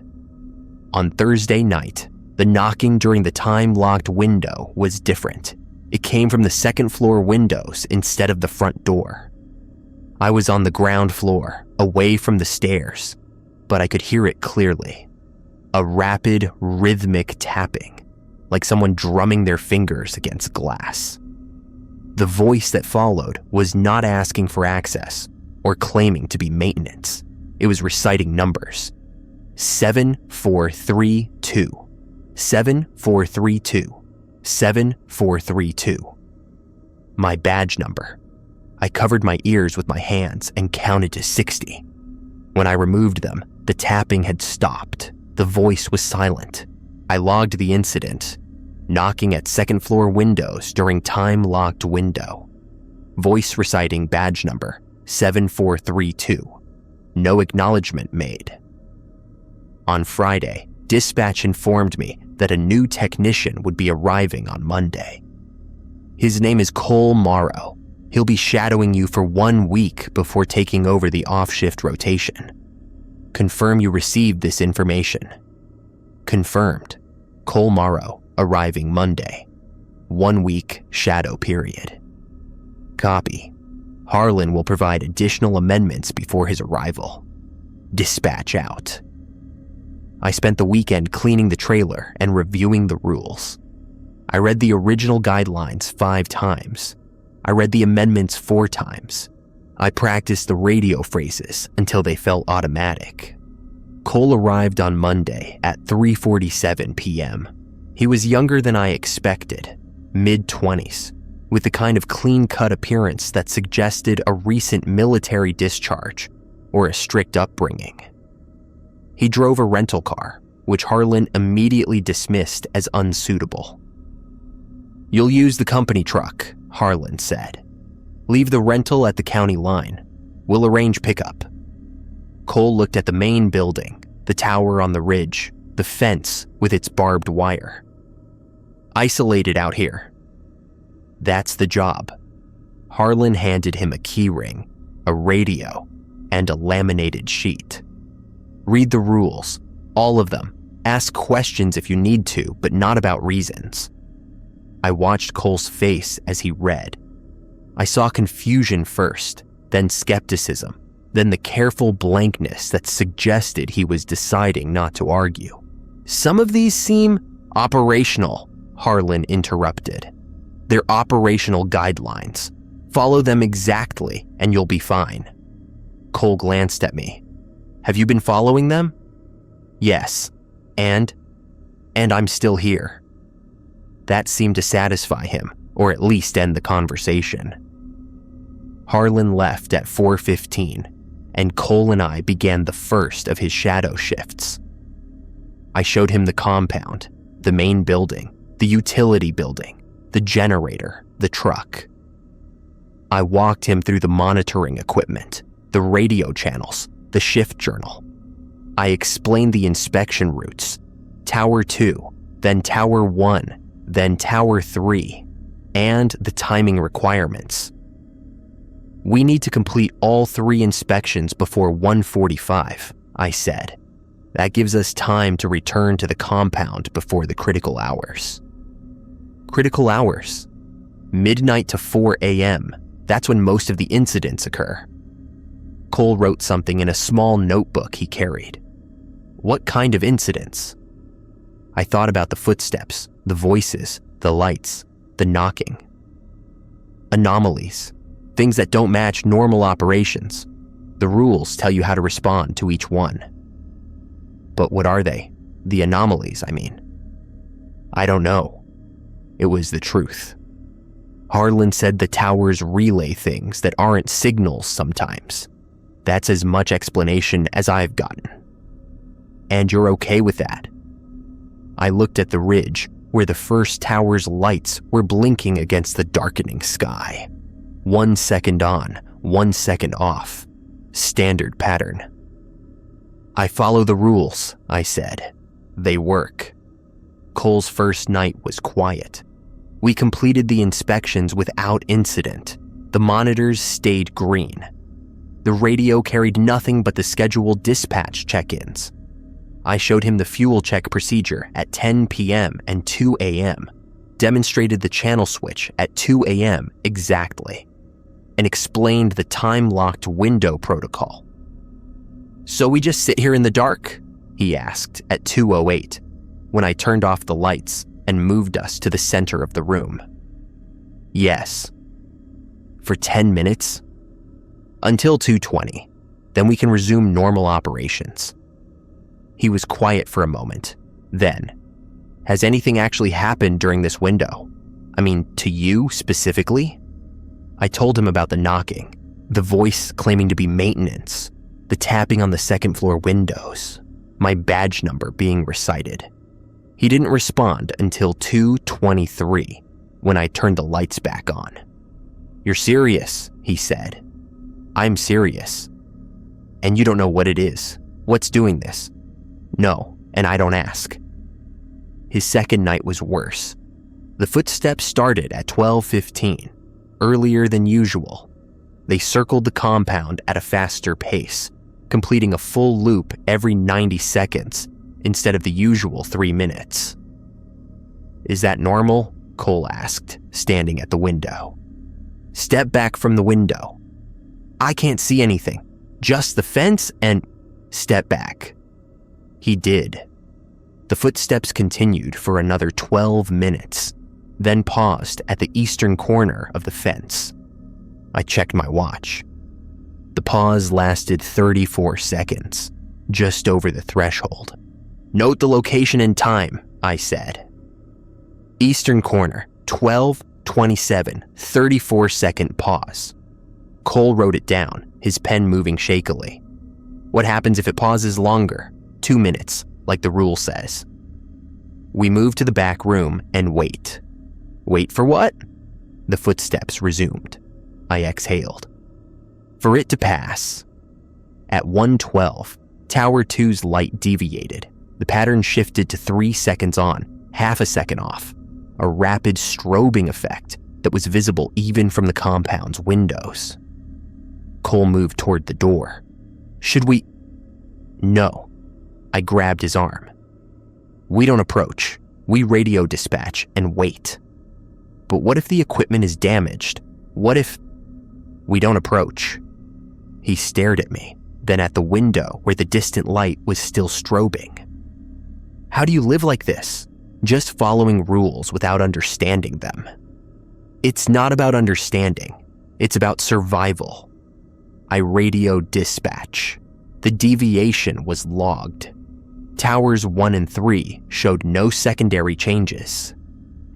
On Thursday night, the knocking during the time-locked window was different. It came from the second-floor windows instead of the front door. I was on the ground floor, away from the stairs, but I could hear it clearly. A rapid, rhythmic tapping, like someone drumming their fingers against glass. The voice that followed was not asking for access or claiming to be maintenance. It was reciting numbers. 7432, 7432, 7432. My badge number. I covered my ears with my hands and counted to 60. When I removed them, the tapping had stopped. The voice was silent. I logged the incident. Knocking at second-floor windows during time-locked window. Voice reciting badge number 7432. No acknowledgement made. On Friday, dispatch informed me that a new technician would be arriving on Monday. His name is Cole Morrow. He'll be shadowing you for 1 week before taking over the off-shift rotation. Confirm you received this information. Confirmed. Cole Morrow, arriving Monday. 1 week shadow period. Copy. Harlan will provide additional amendments before his arrival. Dispatch out. I spent the weekend cleaning the trailer and reviewing the rules. I read the original guidelines 5 times. I read the amendments 4 times. I practiced the radio phrases until they felt automatic. Cole arrived on Monday at 3:47 p.m. He was younger than I expected, mid-20s, with the kind of clean-cut appearance that suggested a recent military discharge or a strict upbringing. He drove a rental car, which Harlan immediately dismissed as unsuitable. "You'll use the company truck," Harlan said. "Leave the rental at the county line. We'll arrange pickup." Cole looked at the main building, the tower on the ridge, the fence with its barbed wire. "Isolated out here." "That's the job." Harlan handed him a key ring, a radio, and a laminated sheet. "Read the rules, all of them. Ask questions if you need to, but not about reasons." I watched Cole's face as he read. I saw confusion first, then skepticism, then the careful blankness that suggested he was deciding not to argue. "Some of these seem operational," Harlan interrupted. "They're operational guidelines. Follow them exactly and you'll be fine." Cole glanced at me. "Have you been following them?" "Yes. And I'm still here." That seemed to satisfy him, or at least end the conversation. Harlan left at 4:15, and Cole and I began the first of his shadow shifts. I showed him the compound, the main building, the utility building, the generator, the truck. I walked him through the monitoring equipment, the radio channels, the shift journal. I explained the inspection routes, Tower 2, then Tower 1, then Tower 3, and the timing requirements. "We need to complete all 3 inspections before 1:45, I said. "That gives us time to return to the compound before the critical hours." Critical hours? Midnight to 4 a.m. That's when most of the incidents occur. Cole wrote something in a small notebook he carried. "What kind of incidents?" I thought about the footsteps, the voices, the lights, the knocking. Anomalies, things that don't match normal operations. The rules tell you how to respond to each one. But what are they? The anomalies, I mean. I don't know. It was the truth. Harlan said the towers relay things that aren't signals sometimes. That's as much explanation as I've gotten. And you're okay with that? I looked at the ridge where the first tower's lights were blinking against the darkening sky. 1 second on, 1 second off. Standard pattern. I follow the rules, I said. They work. Cole's first night was quiet. We completed the inspections without incident. The monitors stayed green. The radio carried nothing but the scheduled dispatch check-ins. I showed him the fuel check procedure at 10 p.m. and 2 a.m., demonstrated the channel switch at 2 a.m. exactly, and explained the time-locked window protocol. "So we just sit here in the dark?" he asked at 2:08, when I turned off the lights and moved us to the center of the room. "Yes." "For 10 minutes?" "Until 2:20. Then we can resume normal operations." He was quiet for a moment. Then, "Has anything actually happened during this window? I mean, to you specifically?" I told him about the knocking, the voice claiming to be maintenance, the tapping on the second floor windows, my badge number being recited. He didn't respond until 2:23, when I turned the lights back on. "You're serious," he said. "I'm serious." "And you don't know what it is? What's doing this?" "No, and I don't ask." His second night was worse. The footsteps started at 12:15, earlier than usual. They circled the compound at a faster pace, completing a full loop every 90 seconds instead of the usual 3 minutes. "Is that normal?" Cole asked, standing at the window. "Step back from the window." "I can't see anything. Just the fence and—" "Step back." He did. The footsteps continued for another 12 minutes, then paused at the eastern corner of the fence. I checked my watch. The pause lasted 34 seconds, just over the threshold. "Note the location and time," I said. Eastern corner, 12:27, 34-second pause. Cole wrote it down, his pen moving shakily. "What happens if it pauses longer? 2 minutes, like the rule says." We move to the back room and wait. "Wait for what?" The footsteps resumed. I exhaled. "For it to pass." At 1:12, Tower 2's light deviated. The pattern shifted to 3 seconds on, half a second off, a rapid strobing effect that was visible even from the compound's windows. Cole moved toward the door. "Should we—" "No." I grabbed his arm. "We don't approach. We radio dispatch and wait." "But what if the equipment is damaged? What if—" "We don't approach." He stared at me, then at the window where the distant light was still strobing. "How do you live like this? Just following rules without understanding them?" "It's not about understanding. It's about survival." I radioed dispatch. The deviation was logged. Towers 1 and 3 showed no secondary changes.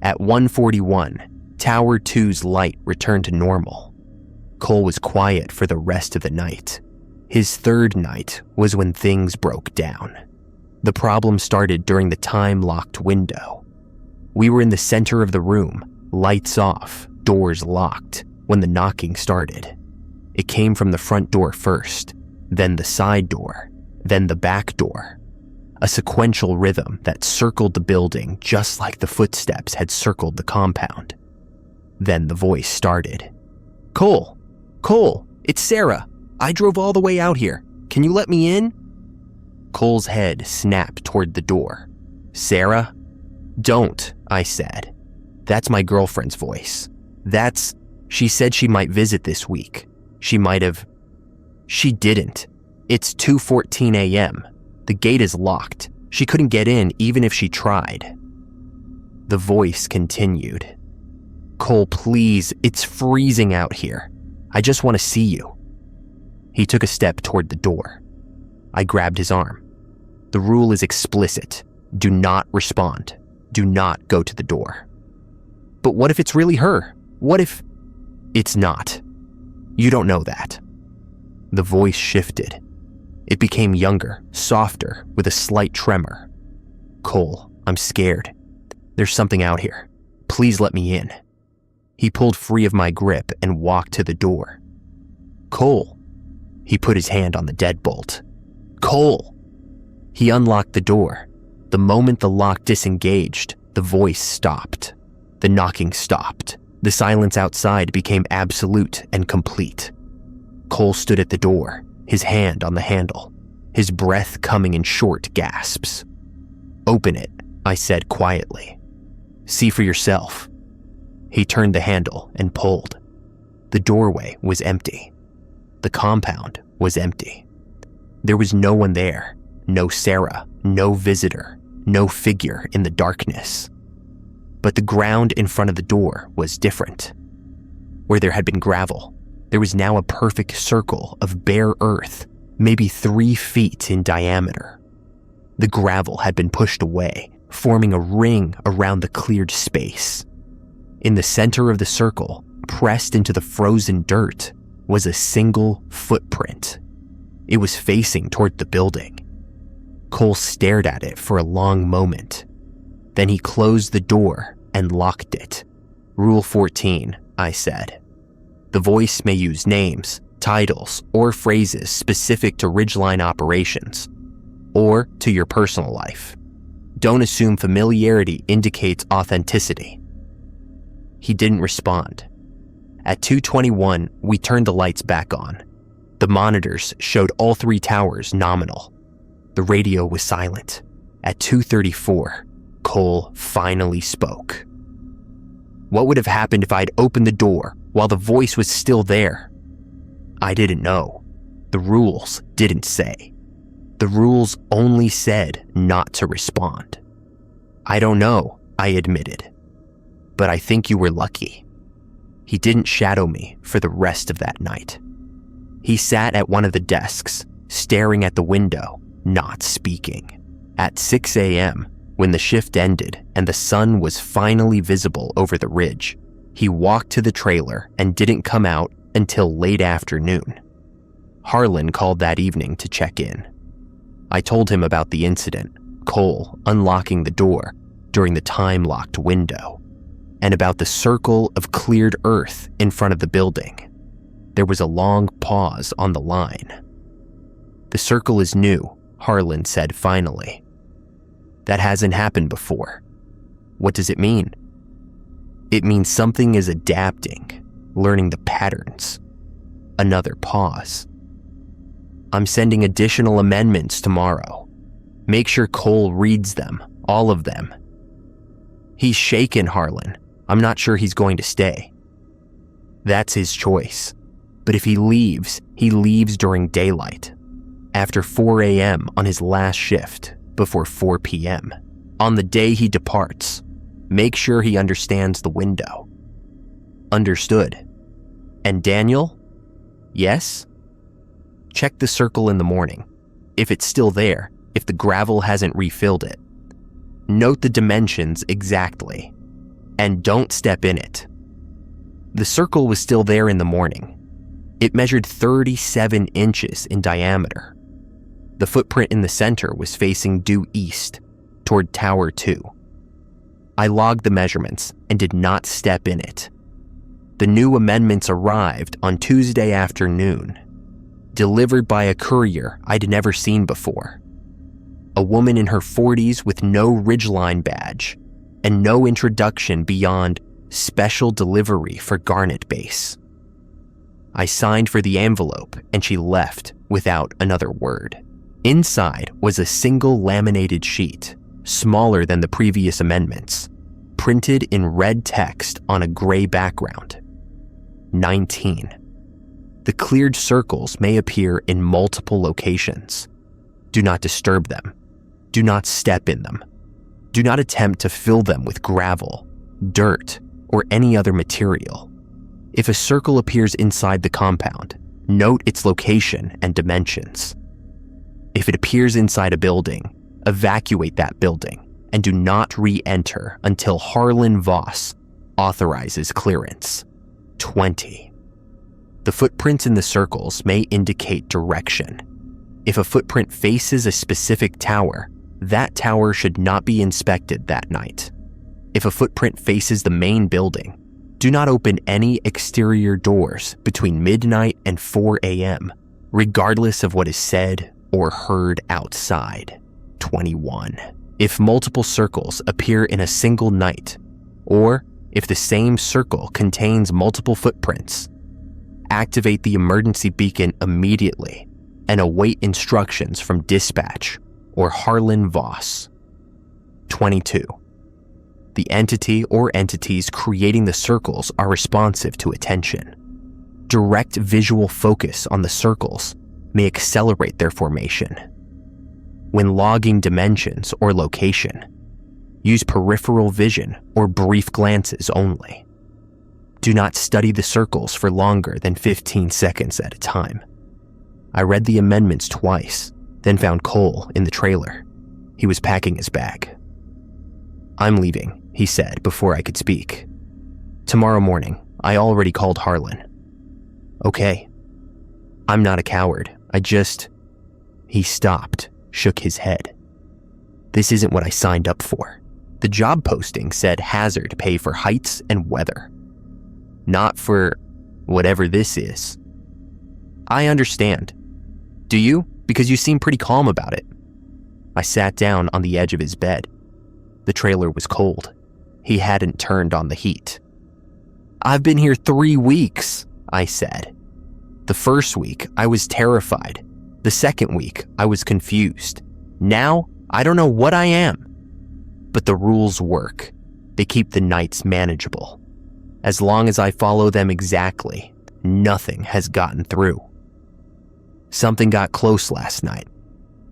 At 1:41, Tower 2's light returned to normal. Cole was quiet for the rest of the night. His third night was when things broke down. The problem started during the time-locked window. We were in the center of the room, lights off, doors locked, when the knocking started. It came from the front door first, then the side door, then the back door. A sequential rhythm that circled the building just like the footsteps had circled the compound. Then the voice started. "Cole! Cole! It's Sarah! I drove all the way out here. Can you let me in?" Cole's head snapped toward the door. "Sarah?" "Don't," I said. "That's my girlfriend's voice. She said she might visit this week. She might have—" "She didn't. It's 2:14 a.m. The gate is locked. She couldn't get in even if she tried." The voice continued. Cole, please, it's freezing out here. I just want to see you. He took a step toward the door. I grabbed his arm. The rule is explicit. Do not respond. Do not go to the door. But what if it's really her? What if it's not? You don't know that. The voice shifted. It became younger, softer, with a slight tremor. Cole, I'm scared. There's something out here. Please let me in. He pulled free of my grip and walked to the door. Cole. He put his hand on the deadbolt. Cole. He unlocked the door. The moment the lock disengaged, the voice stopped. The knocking stopped. The silence outside became absolute and complete. Cole stood at the door, his hand on the handle, his breath coming in short gasps. Open it, I said quietly. See for yourself. He turned the handle and pulled. The doorway was empty. The compound was empty. There was no one there, no Sarah, no visitor, no figure in the darkness. But the ground in front of the door was different. Where there had been gravel, there was now a perfect circle of bare earth, maybe 3 feet in diameter. The gravel had been pushed away, forming a ring around the cleared space. In the center of the circle, pressed into the frozen dirt, was a single footprint. It was facing toward the building. Cole stared at it for a long moment. Then he closed the door and locked it. Rule 14, I said. The voice may use names, titles, or phrases specific to Ridgeline operations, or to your personal life. Don't assume familiarity indicates authenticity. He didn't respond. At 2:21, we turned the lights back on. The monitors showed all 3 towers nominal. The radio was silent. At 2:34, Cole finally spoke. What would have happened if I'd opened the door while the voice was still there? I didn't know. The rules didn't say. The rules only said not to respond. I don't know, I admitted. But I think you were lucky. He didn't shadow me for the rest of that night. He sat at one of the desks, staring at the window, not speaking. At 6 a.m., when the shift ended and the sun was finally visible over the ridge, he walked to the trailer and didn't come out until late afternoon. Harlan called that evening to check in. I told him about the incident, Cole unlocking the door during the time-locked window, and about the circle of cleared earth in front of the building. There was a long pause on the line. The circle is new, Harlan said finally. That hasn't happened before. What does it mean? It means something is adapting, learning the patterns. Another pause. I'm sending additional amendments tomorrow. Make sure Cole reads them, all of them. He's shaken, Harlan. I'm not sure he's going to stay. That's his choice. But if he leaves during daylight. After 4 a.m. on his last shift, before 4 p.m. On the day he departs, make sure he understands the window. Understood. And Daniel? Yes? Check the circle in the morning. If it's still there, if the gravel hasn't refilled it. Note the dimensions exactly. And don't step in it. The circle was still there in the morning. It measured 37 inches in diameter. The footprint in the center was facing due east, toward Tower 2. I logged the measurements and did not step in it. The new amendments arrived on Tuesday afternoon, delivered by a courier I'd never seen before. A woman in her 40s with no Ridgeline badge and no introduction beyond special delivery for Garnet Base. I signed for the envelope and she left without another word. Inside was a single laminated sheet, smaller than the previous amendments, printed in red text on a gray background. 19. The cleared circles may appear in multiple locations. Do not disturb them. Do not step in them. Do not attempt to fill them with gravel, dirt, or any other material. If a circle appears inside the compound, note its location and dimensions. If it appears inside a building, evacuate that building and do not re-enter until Harlan Voss authorizes clearance. 20. The footprints in the circles may indicate direction. If a footprint faces a specific tower, that tower should not be inspected that night. If a footprint faces the main building, do not open any exterior doors between midnight and 4 a.m., regardless of what is said or heard outside. 21. If multiple circles appear in a single night, or if the same circle contains multiple footprints, activate the emergency beacon immediately and await instructions from dispatch or Harlan Voss. 22. The entity or entities creating the circles are responsive to attention. Direct visual focus on the circles may accelerate their formation. When logging dimensions or location, use peripheral vision or brief glances only. Do not study the circles for longer than 15 seconds at a time. I read the amendments twice, then found Cole in the trailer. He was packing his bag. "I'm leaving," he said before I could speak. "Tomorrow morning. I already called Harlan." "Okay." "I'm not a coward. He stopped, shook his head. "This isn't what I signed up for. The job posting said hazard pay for heights and weather. Not for whatever this is." "I understand. Do you? Because you seem pretty calm about it." I sat down on the edge of his bed. The trailer was cold. He hadn't turned on the heat. "I've been here 3 weeks, I said. The first week, I was terrified. The second week, I was confused. Now, I don't know what I am. But the rules work. They keep the nights manageable. As long as I follow them exactly, nothing has gotten through. Something got close last night.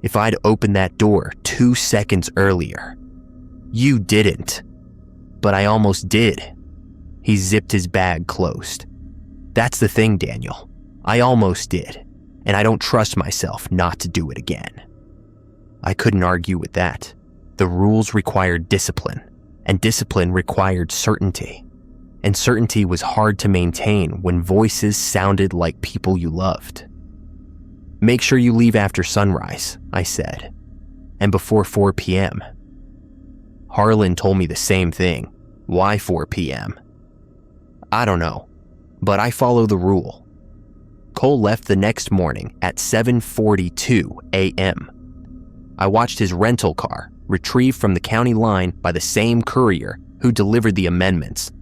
If I'd opened that door 2 seconds earlier. You didn't. But I almost did." He zipped his bag closed. "That's the thing, Daniel. I almost did, and I don't trust myself not to do it again." I couldn't argue with that. The rules required discipline, and discipline required certainty. And certainty was hard to maintain when voices sounded like people you loved. "Make sure you leave after sunrise," I said, "and before 4 p.m. Harlan told me the same thing. Why 4 p.m.? I don't know, but I follow the rule. Cole left the next morning at 7:42 a.m. I watched his rental car, retrieved from the county line by the same courier who delivered the amendments,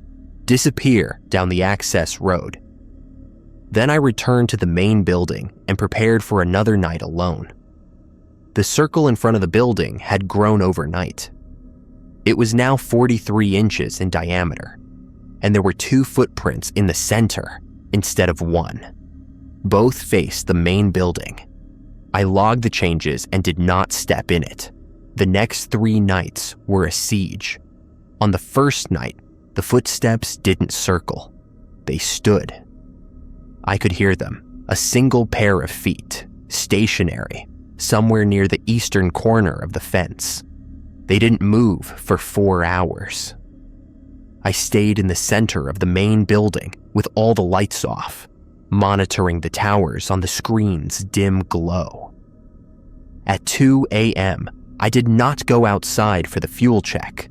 disappear down the access road. Then I returned to the main building and prepared for another night alone. The circle in front of the building had grown overnight. It was now 43 inches in diameter, and there were 2 footprints in the center instead of 1. Both faced the main building. I logged the changes and did not step in it. The next 3 nights were a siege. On the first night, the footsteps didn't circle. They stood. I could hear them, a single pair of feet, stationary, somewhere near the eastern corner of the fence. They didn't move for 4 hours. I stayed in the center of the main building with all the lights off, monitoring the towers on the screen's dim glow. At 2 a.m., I did not go outside for the fuel check.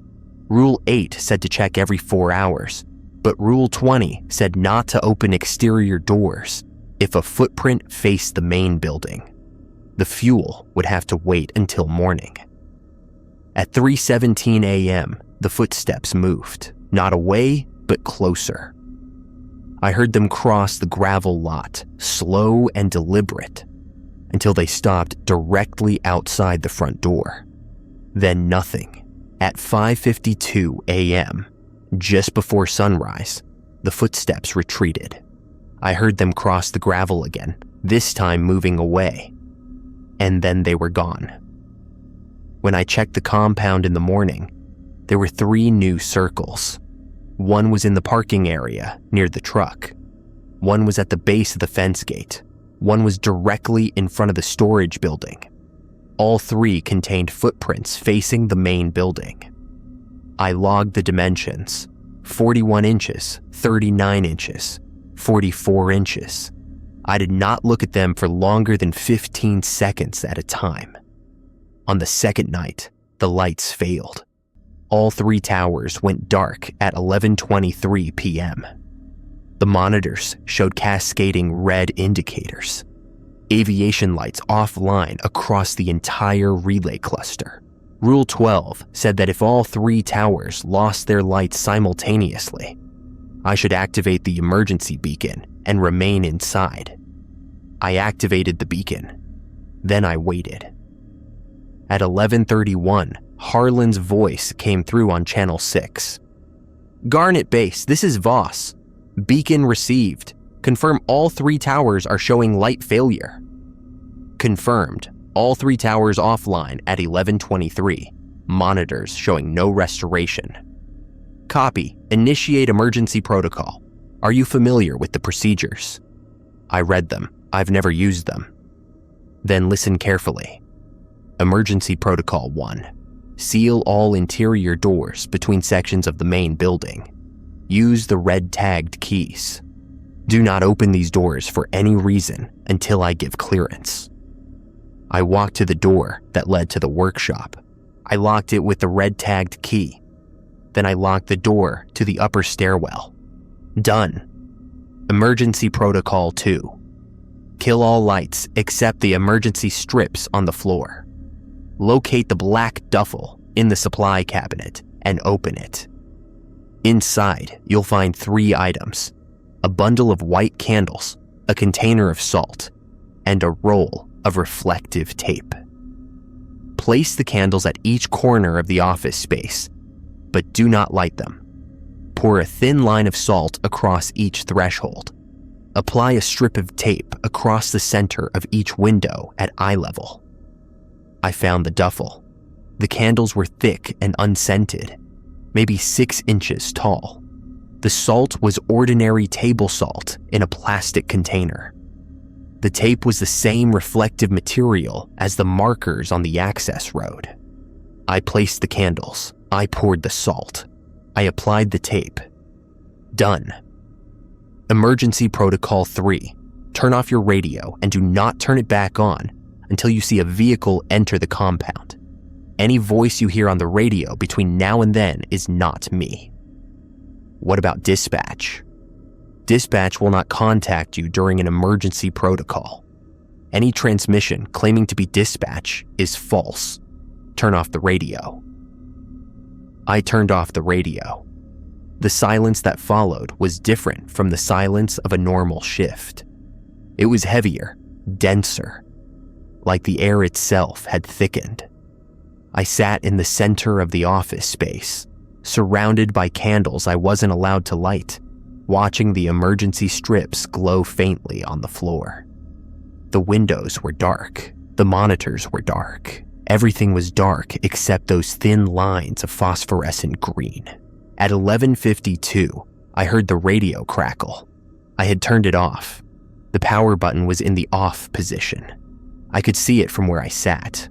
Rule 8 said to check every 4 hours, but Rule 20 said not to open exterior doors if a footprint faced the main building. The fuel would have to wait until morning. At 3:17 a.m., the footsteps moved, not away, but closer. I heard them cross the gravel lot, slow and deliberate, until they stopped directly outside the front door. Then nothing. At 5:52 a.m., just before sunrise, the footsteps retreated. I heard them cross the gravel again, this time moving away. And then they were gone. When I checked the compound in the morning, there were 3 new circles. One was in the parking area near the truck. One was at the base of the fence gate. One was directly in front of the storage building. All three contained footprints facing the main building. I logged the dimensions: 41 inches, 39 inches, 44 inches. I did not look at them for longer than 15 seconds at a time. On the second night, the lights failed. All three towers went dark at 11:23 p.m. The monitors showed cascading red indicators. Aviation lights offline across the entire relay cluster. Rule 12 said that if all three towers lost their lights simultaneously, I should activate the emergency beacon and remain inside. I activated the beacon. Then I waited. At 11:31, Harlan's voice came through on Channel 6. "Garnet Base, this is Voss. Beacon received. Confirm all three towers are showing light failure." Confirmed. All three towers offline at 11:23. Monitors showing no restoration. Copy. Initiate emergency protocol. Are you familiar with the procedures? I read them. I've never used them. Then listen carefully. Emergency Protocol 1. Seal all interior doors between sections of the main building. Use the red tagged keys. Do not open these doors for any reason until I give clearance. I walked to the door that led to the workshop. I locked it with the red tagged key. Then I locked the door to the upper stairwell. Done. Emergency Protocol 2. Kill all lights except the emergency strips on the floor. Locate the black duffel in the supply cabinet and open it. Inside, you'll find 3 items: a bundle of white candles, a container of salt, and a roll of reflective tape. Place the candles at each corner of the office space, but do not light them. Pour a thin line of salt across each threshold. Apply a strip of tape across the center of each window at eye level. I found the duffel. The candles were thick and unscented, maybe 6 inches tall. The salt was ordinary table salt in a plastic container. The tape was the same reflective material as the markers on the access road. I placed the candles. I poured the salt. I applied the tape. Done. Emergency Protocol 3. Turn off your radio and do not turn it back on until you see a vehicle enter the compound. Any voice you hear on the radio between now and then is not me. What about dispatch? Dispatch will not contact you during an emergency protocol. Any transmission claiming to be dispatch is false. Turn off the radio. I turned off the radio. The silence that followed was different from the silence of a normal shift. It was heavier, denser, like the air itself had thickened. I sat in the center of the office space, surrounded by candles I wasn't allowed to light, watching the emergency strips glow faintly on the floor. The windows were dark. The monitors were dark. Everything was dark except those thin lines of phosphorescent green. At 11:52, I heard the radio crackle. I had turned it off. The power button was in the off position. I could see it from where I sat.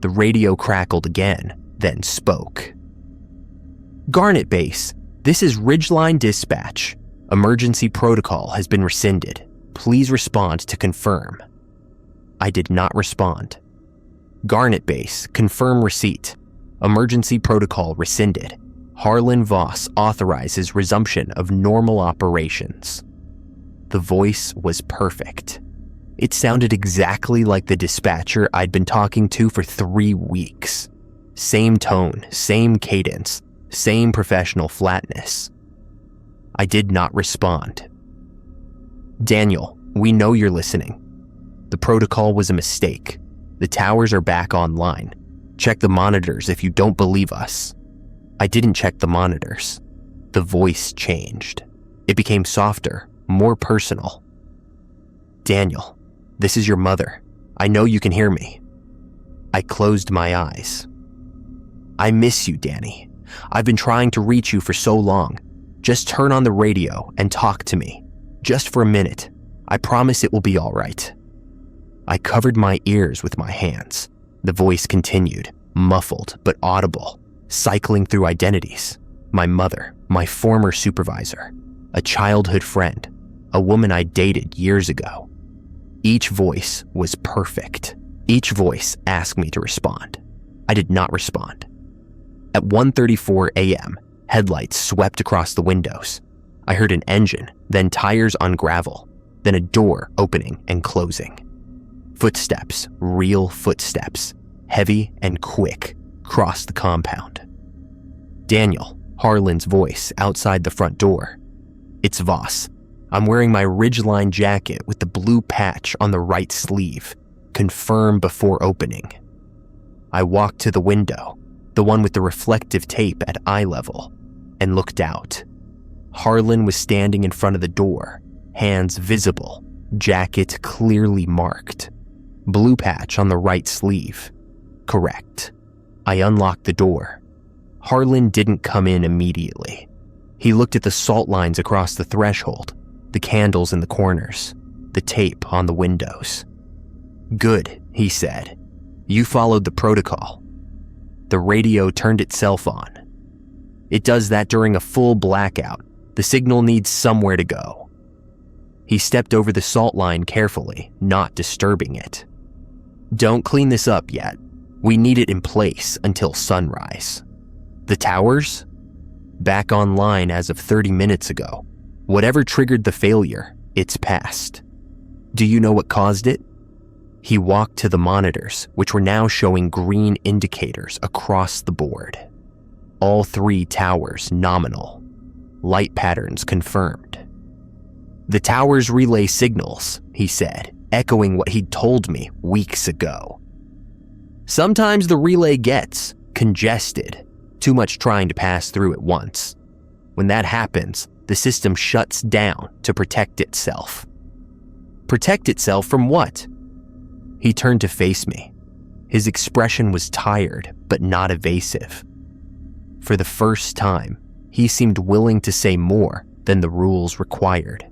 The radio crackled again, then spoke. Garnet Base, this is Ridgeline Dispatch. Emergency protocol has been rescinded. Please respond to confirm. I did not respond. Garnet Base, confirm receipt. Emergency protocol rescinded. Harlan Voss authorizes resumption of normal operations. The voice was perfect. It sounded exactly like the dispatcher I'd been talking to for 3 weeks. Same tone, same cadence, same professional flatness. I did not respond. Daniel, we know you're listening. The protocol was a mistake. The towers are back online. Check the monitors if you don't believe us. I didn't check the monitors. The voice changed. It became softer, more personal. Daniel, this is your mother. I know you can hear me. I closed my eyes. I miss you, Danny. I've been trying to reach you for so long. Just turn on the radio and talk to me. Just for a minute. I promise it will be all right." I covered my ears with my hands. The voice continued, muffled but audible, cycling through identities. My mother, my former supervisor, a childhood friend, a woman I dated years ago. Each voice was perfect. Each voice asked me to respond. I did not respond. At 1:34 a.m., headlights swept across the windows. I heard an engine, then tires unravel, then a door opening and closing. Footsteps, real footsteps, heavy and quick, crossed the compound. "Daniel," Harlan's voice outside the front door. "It's Voss. I'm wearing my Ridgeline jacket with the blue patch on the right sleeve. Confirm before opening." I walked to the window, the one with the reflective tape at eye level, and looked out. Harlan was standing in front of the door, hands visible, jacket clearly marked. Blue patch on the right sleeve. Correct. I unlocked the door. Harlan didn't come in immediately. He looked at the salt lines across the threshold, the candles in the corners, the tape on the windows. "Good," he said. "You followed the protocol." The radio turned itself on. It does that during a full blackout. The signal needs somewhere to go. He stepped over the salt line carefully, not disturbing it. "Don't clean this up yet. We need it in place until sunrise." "The towers?" "Back online as of 30 minutes ago. Whatever triggered the failure, it's past." "Do you know what caused it?" He walked to the monitors, which were now showing green indicators across the board. All 3 towers nominal. Light patterns confirmed. "The towers relay signals," he said, echoing what he'd told me weeks ago. "Sometimes the relay gets congested, too much trying to pass through at once. When that happens, the system shuts down to protect itself." "Protect itself from what?" He turned to face me. His expression was tired, but not evasive. For the first time, he seemed willing to say more than the rules required.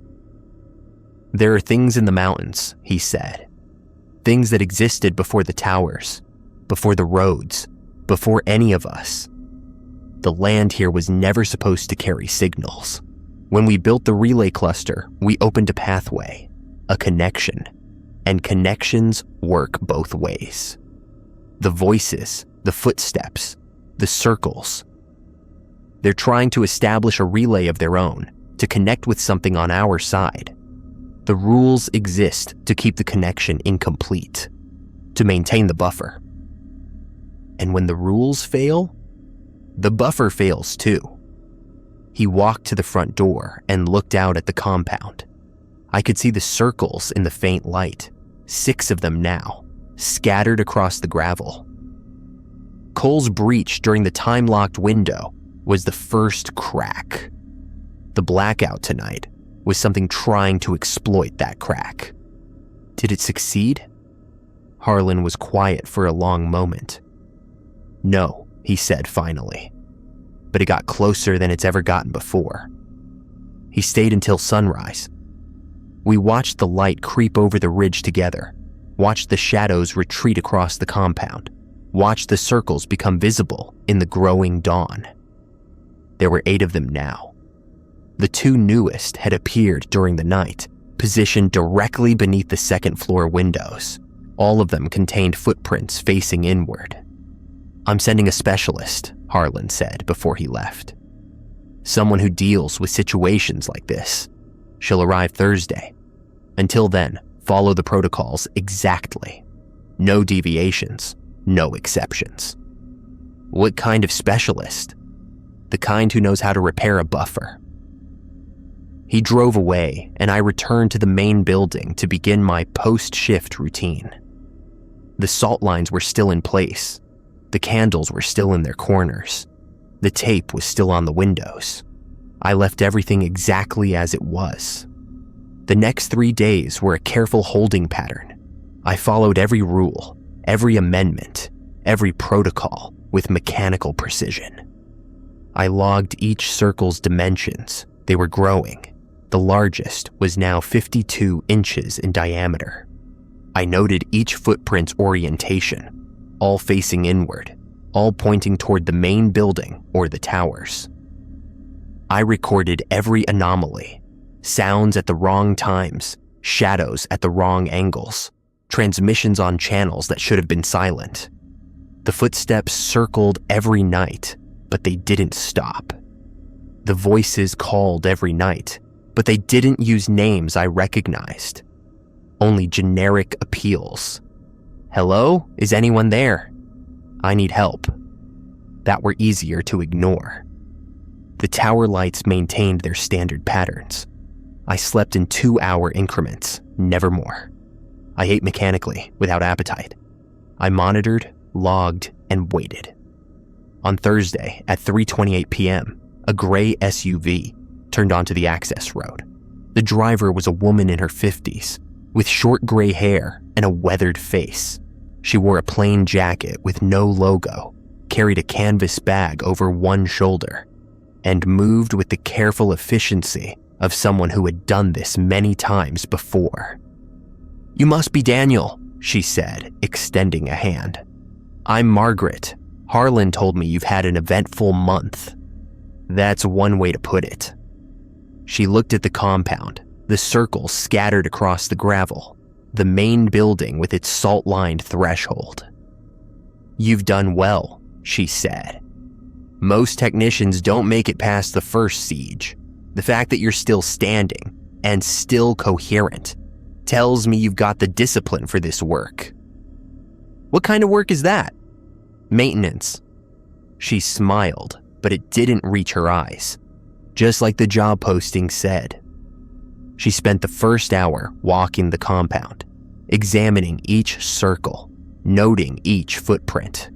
"There are things in the mountains," he said. "Things that existed before the towers, before the roads, before any of us. The land here was never supposed to carry signals. When we built the relay cluster, we opened a pathway, a connection, and connections work both ways. The voices, the footsteps, the circles. They're trying to establish a relay of their own, to connect with something on our side. The rules exist to keep the connection incomplete, to maintain the buffer. And when the rules fail, the buffer fails too." He walked to the front door and looked out at the compound. I could see the circles in the faint light, 6 of them now, scattered across the gravel. Cole's breach during the time-locked window was the first crack. The blackout tonight was something trying to exploit that crack. Did it succeed? Harlan was quiet for a long moment. "No," he said finally, "but it got closer than it's ever gotten before." He stayed until sunrise. We watched the light creep over the ridge together, watched the shadows retreat across the compound, watched the circles become visible in the growing dawn. There were 8 of them now. The 2 newest had appeared during the night, positioned directly beneath the second-floor windows. All of them contained footprints facing inward. "I'm sending a specialist," Harlan said before he left. "Someone who deals with situations like this. She'll arrive Thursday. Until then, follow the protocols exactly. No deviations, no exceptions." "What kind of specialist?" "The kind who knows how to repair a buffer." He drove away, and I returned to the main building to begin my post-shift routine. The salt lines were still in place. The candles were still in their corners. The tape was still on the windows. I left everything exactly as it was. The next 3 days were a careful holding pattern. I followed every rule, every amendment, every protocol with mechanical precision. I logged each circle's dimensions. They were growing. The largest was now 52 inches in diameter. I noted each footprint's orientation, all facing inward, all pointing toward the main building or the towers. I recorded every anomaly, sounds at the wrong times, shadows at the wrong angles, transmissions on channels that should have been silent. The footsteps circled every night, but they didn't stop. The voices called every night, but they didn't use names I recognized. Only generic appeals. Hello? Is anyone there? I need help. That were easier to ignore. The tower lights maintained their standard patterns. I slept in 2-hour increments, never more. I ate mechanically, without appetite. I monitored, logged, and waited. On Thursday at 3:28 p.m., a gray SUV turned onto the access road. The driver was a woman in her 50s, with short gray hair and a weathered face. She wore a plain jacket with no logo, carried a canvas bag over one shoulder, and moved with the careful efficiency of someone who had done this many times before. "You must be Daniel," she said, extending a hand. "I'm Margaret. Harlan told me you've had an eventful month." That's one way to put it. She looked at the compound, the circles scattered across the gravel, the main building with its salt-lined threshold. "You've done well," she said. "Most technicians don't make it past the first siege. The fact that you're still standing and still coherent tells me you've got the discipline for this work." "What kind of work is that?" "Maintenance." She smiled, but it didn't reach her eyes, just like the job posting said. She spent the first hour walking the compound, examining each circle, noting each footprint.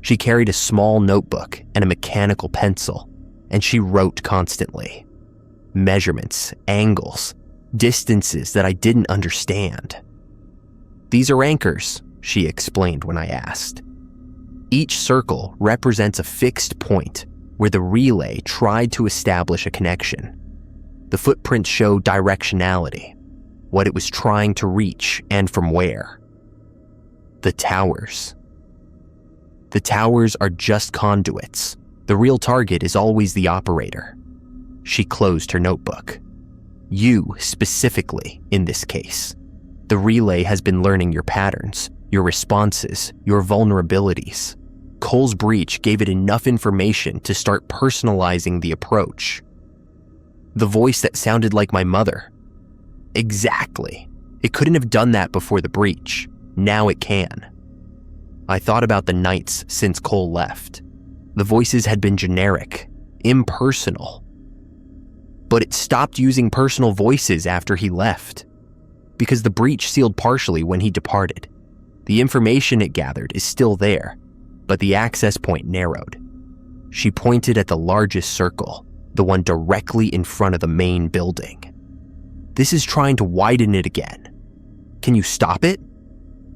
She carried a small notebook and a mechanical pencil, and she wrote constantly. Measurements, angles, distances that I didn't understand. "These are anchors," she explained when I asked. "Each circle represents a fixed point where the relay tried to establish a connection. The footprints show directionality, what it was trying to reach and from where. The towers. The towers are just conduits. The real target is always the operator." She closed her notebook. "You specifically in this case. The relay has been learning your patterns, your responses, your vulnerabilities. Cole's breach gave it enough information to start personalizing the approach." "The voice that sounded like my mother." "Exactly. It couldn't have done that before the breach. Now it can." I thought about the nights since Cole left. The voices had been generic, impersonal. But it stopped using personal voices after he left, because the breach sealed partially when he departed. The information it gathered is still there, but the access point narrowed. She pointed at the largest circle, the one directly in front of the main building. "This is trying to widen it again. Can you stop it?"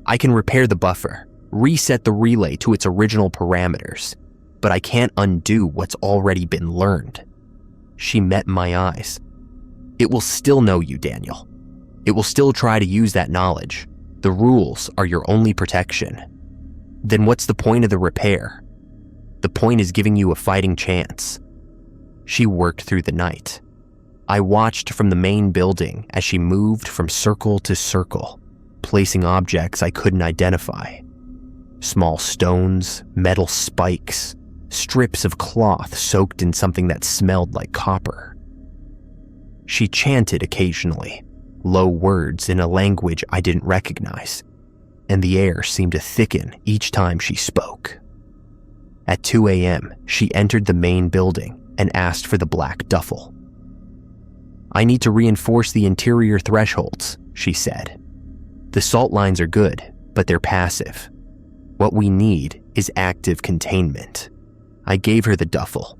"I can repair the buffer, reset the relay to its original parameters, but I can't undo what's already been learned." She met my eyes. "It will still know you, Daniel. It will still try to use that knowledge. The rules are your only protection. Then what's the point of the repair? The point is giving you a fighting chance." She worked through the night. I watched from the main building as she moved from circle to circle, placing objects I couldn't identify. Small stones, metal spikes, strips of cloth soaked in something that smelled like copper. She chanted occasionally, low words in a language I didn't recognize, and the air seemed to thicken each time she spoke. At 2 a.m., she entered the main building and asked for the black duffel. "I need to reinforce the interior thresholds," she said. "The salt lines are good, but they're passive. What we need is active containment." I gave her the duffel.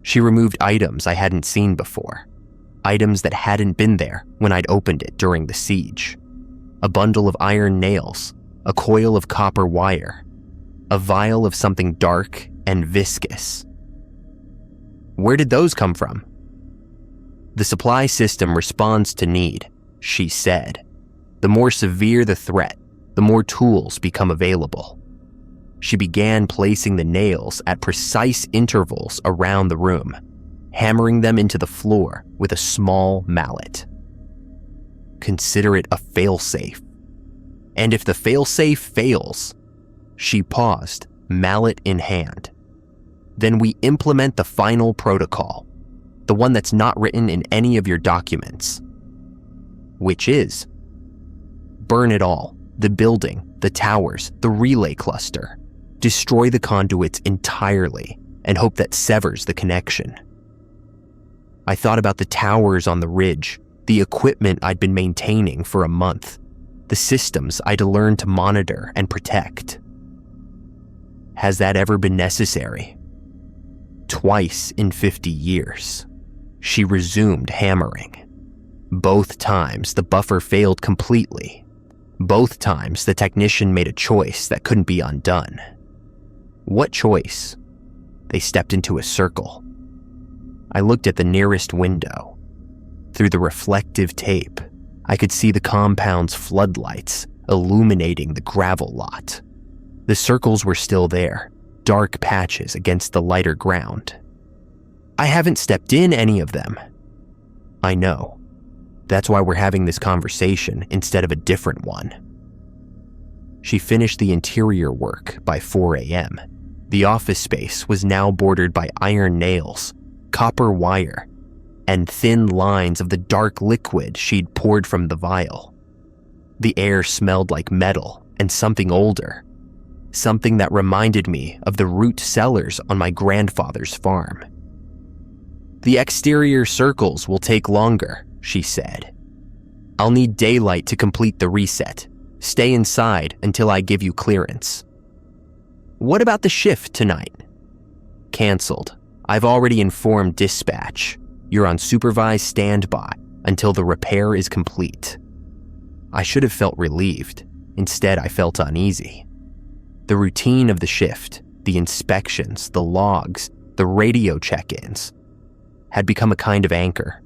She removed items I hadn't seen before, items that hadn't been there when I'd opened it during the siege. A bundle of iron nails, a coil of copper wire, a vial of something dark and viscous. Where did those come from? The supply system responds to need, she said. The more severe the threat, the more tools become available. She began placing the nails at precise intervals around the room, hammering them into the floor with a small mallet. Consider it a failsafe. And if the failsafe fails, she paused, mallet in hand. Then we implement the final protocol, the one that's not written in any of your documents. Which is, burn it all, the building, the towers, the relay cluster. Destroy the conduits entirely and hope that severs the connection. I thought about the towers on the ridge, the equipment I'd been maintaining for a month, the systems I'd learned to monitor and protect. Has that ever been necessary? Twice in 50 years. She resumed hammering. Both times the buffer failed completely. Both times the technician made a choice that couldn't be undone. What choice? They stepped into a circle. I looked at the nearest window. Through the reflective tape, I could see the compound's floodlights illuminating the gravel lot. The circles were still there, dark patches against the lighter ground. I haven't stepped in any of them. I know. That's why we're having this conversation instead of a different one. She finished the interior work by 4 a.m. The office space was now bordered by iron nails, copper wire, and thin lines of the dark liquid she'd poured from the vial. The air smelled like metal and something older, something that reminded me of the root cellars on my grandfather's farm. The exterior circles will take longer, she said. I'll need daylight to complete the reset. Stay inside until I give you clearance. What about the shift tonight? Canceled. I've already informed dispatch. You're on supervised standby until the repair is complete. I should have felt relieved. Instead, I felt uneasy. The routine of the shift, the inspections, the logs, the radio check-ins, had become a kind of anchor.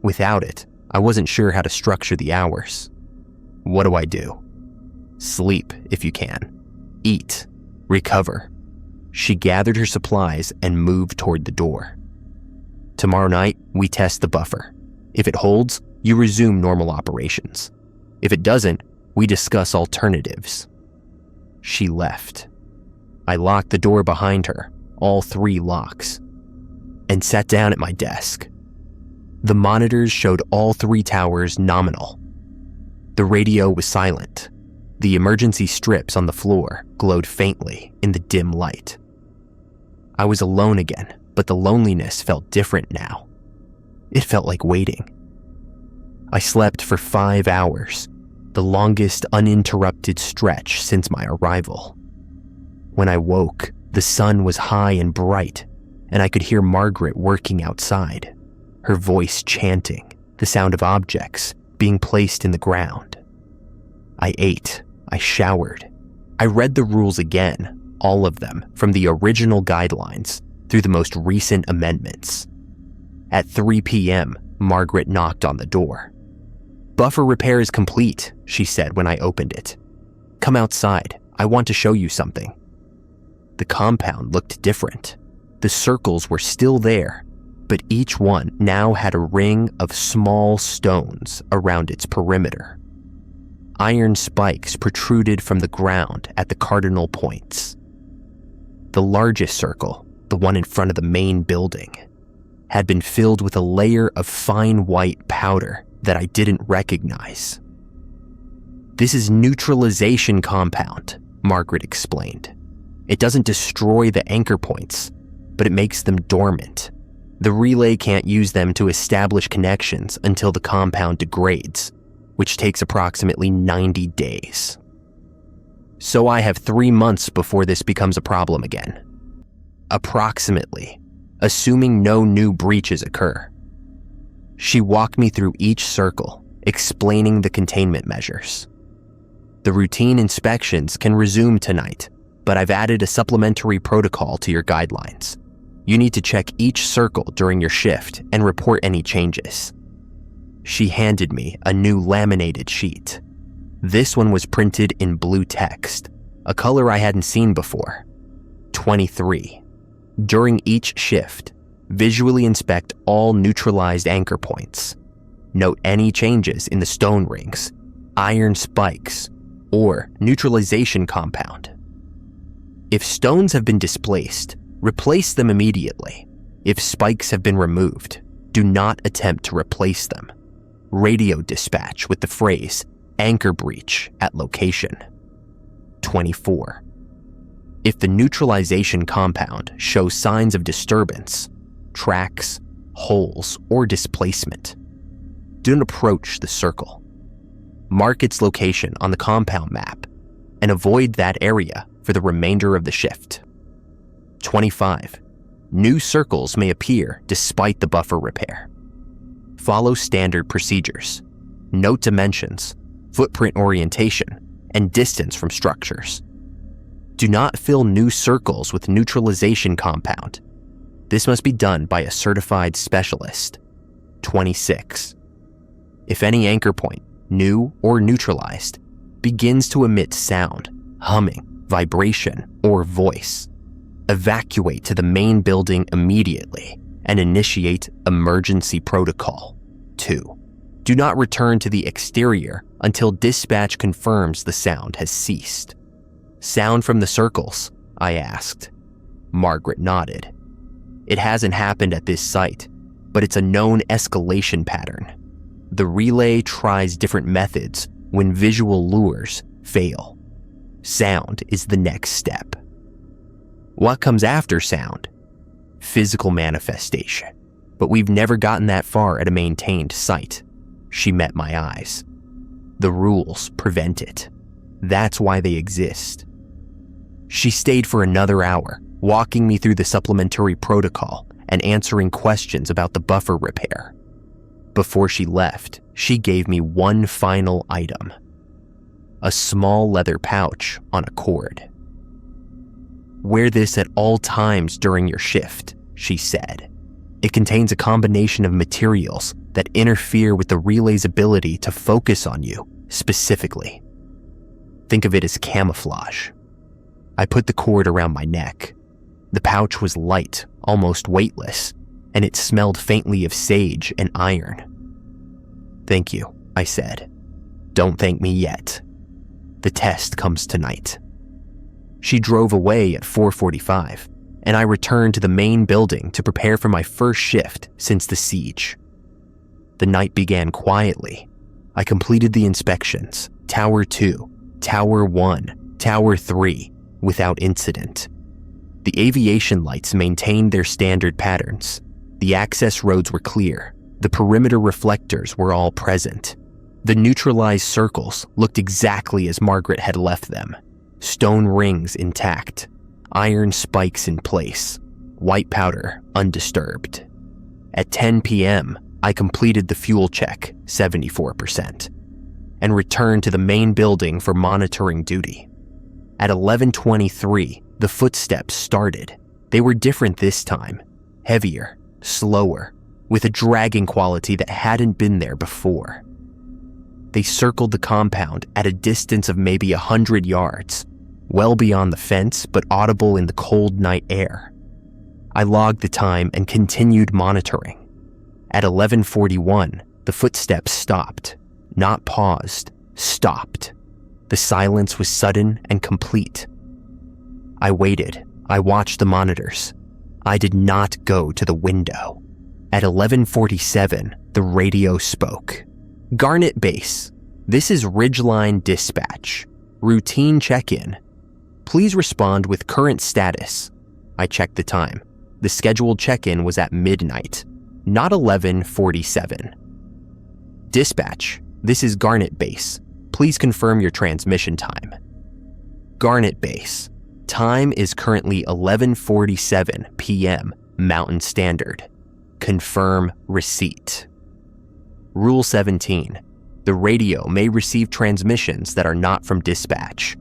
Without it, I wasn't sure how to structure the hours. What do I do? Sleep, if you can. Eat. Recover. She gathered her supplies and moved toward the door. Tomorrow night, we test the buffer. If it holds, you resume normal operations. If it doesn't, we discuss alternatives. She left. I locked the door behind her, all 3 locks, and sat down at my desk. The monitors showed all 3 towers nominal. The radio was silent. The emergency strips on the floor glowed faintly in the dim light. I was alone again, but the loneliness felt different now. It felt like waiting. I slept for 5 hours, the longest uninterrupted stretch since my arrival. When I woke, the sun was high and bright, and I could hear Margaret working outside, her voice chanting, the sound of objects being placed in the ground. I ate. I showered. I read the rules again, all of them, from the original guidelines through the most recent amendments. At 3 p.m., Margaret knocked on the door. Buffer repair is complete, she said when I opened it. Come outside. I want to show you something. The compound looked different. The circles were still there, but each one now had a ring of small stones around its perimeter. Iron spikes protruded from the ground at the cardinal points. The largest circle, the one in front of the main building, had been filled with a layer of fine white powder that I didn't recognize. This is neutralization compound, Margaret explained. It doesn't destroy the anchor points, but it makes them dormant. The relay can't use them to establish connections until the compound degrades, which takes approximately 90 days. So I have 3 months before this becomes a problem again. Approximately, assuming no new breaches occur. She walked me through each circle, explaining the containment measures. The routine inspections can resume tonight, but I've added a supplementary protocol to your guidelines. You need to check each circle during your shift and report any changes." She handed me a new laminated sheet. This one was printed in blue text, a color I hadn't seen before. 23. During each shift, visually inspect all neutralized anchor points. Note any changes in the stone rings, iron spikes, or neutralization compound. If stones have been displaced, replace them immediately. If spikes have been removed, do not attempt to replace them. Radio dispatch with the phrase, "anchor breach at location." 24. If the neutralization compound shows signs of disturbance, tracks, holes, or displacement, do not approach the circle. Mark its location on the compound map and avoid that area for the remainder of the shift. 25. New circles may appear despite the buffer repair. Follow standard procedures. Note dimensions, footprint orientation, and distance from structures. Do not fill new circles with neutralization compound. This must be done by a certified specialist. 26. If any anchor point, new or neutralized, begins to emit sound, humming, vibration, or voice, evacuate to the main building immediately and initiate emergency protocol. 2. Do not return to the exterior until dispatch confirms the sound has ceased. "Sound from the circles?" I asked. Margaret nodded. "It hasn't happened at this site, but it's a known escalation pattern. The relay tries different methods when visual lures fail. Sound is the next step." "What comes after sound?" "Physical manifestation, but we've never gotten that far at a maintained site." She met my eyes. "The rules prevent it. That's why they exist." She stayed for another hour, walking me through the supplementary protocol and answering questions about the buffer repair. Before she left, she gave me one final item: a small leather pouch on a cord. "Wear this at all times during your shift," she said. "It contains a combination of materials that interfere with the relay's ability to focus on you specifically. Think of it as camouflage." I put the cord around my neck. The pouch was light, almost weightless, and it smelled faintly of sage and iron. "Thank you," I said. "Don't thank me yet. The test comes tonight." She drove away at 4:45, and I returned to the main building to prepare for my first shift since the siege. The night began quietly. I completed the inspections, Tower 2, Tower 1, Tower 3, without incident. The aviation lights maintained their standard patterns. The access roads were clear. The perimeter reflectors were all present. The neutralized circles looked exactly as Margaret had left them. Stone rings intact, iron spikes in place, white powder undisturbed. At 10 p.m., I completed the fuel check, 74%, and returned to the main building for monitoring duty. At 11:23, the footsteps started. They were different this time, heavier, slower, with a dragging quality that hadn't been there before. They circled the compound at a distance of maybe 100 yards, well beyond the fence but audible in the cold night air. I logged the time and continued monitoring. At 11:41, the footsteps stopped, not paused, stopped. The silence was sudden and complete. I waited. I watched the monitors. I did not go to the window. At 11:47, the radio spoke. "Garnet Base, this is Ridgeline Dispatch. Routine check-in. Please respond with current status." I checked the time. The scheduled check-in was at midnight, not 11:47. "Dispatch, this is Garnet Base. Please confirm your transmission time." "Garnet Base, time is currently 11:47 p.m. Mountain Standard. Confirm receipt." Rule 17. The radio may receive transmissions that are not from dispatch.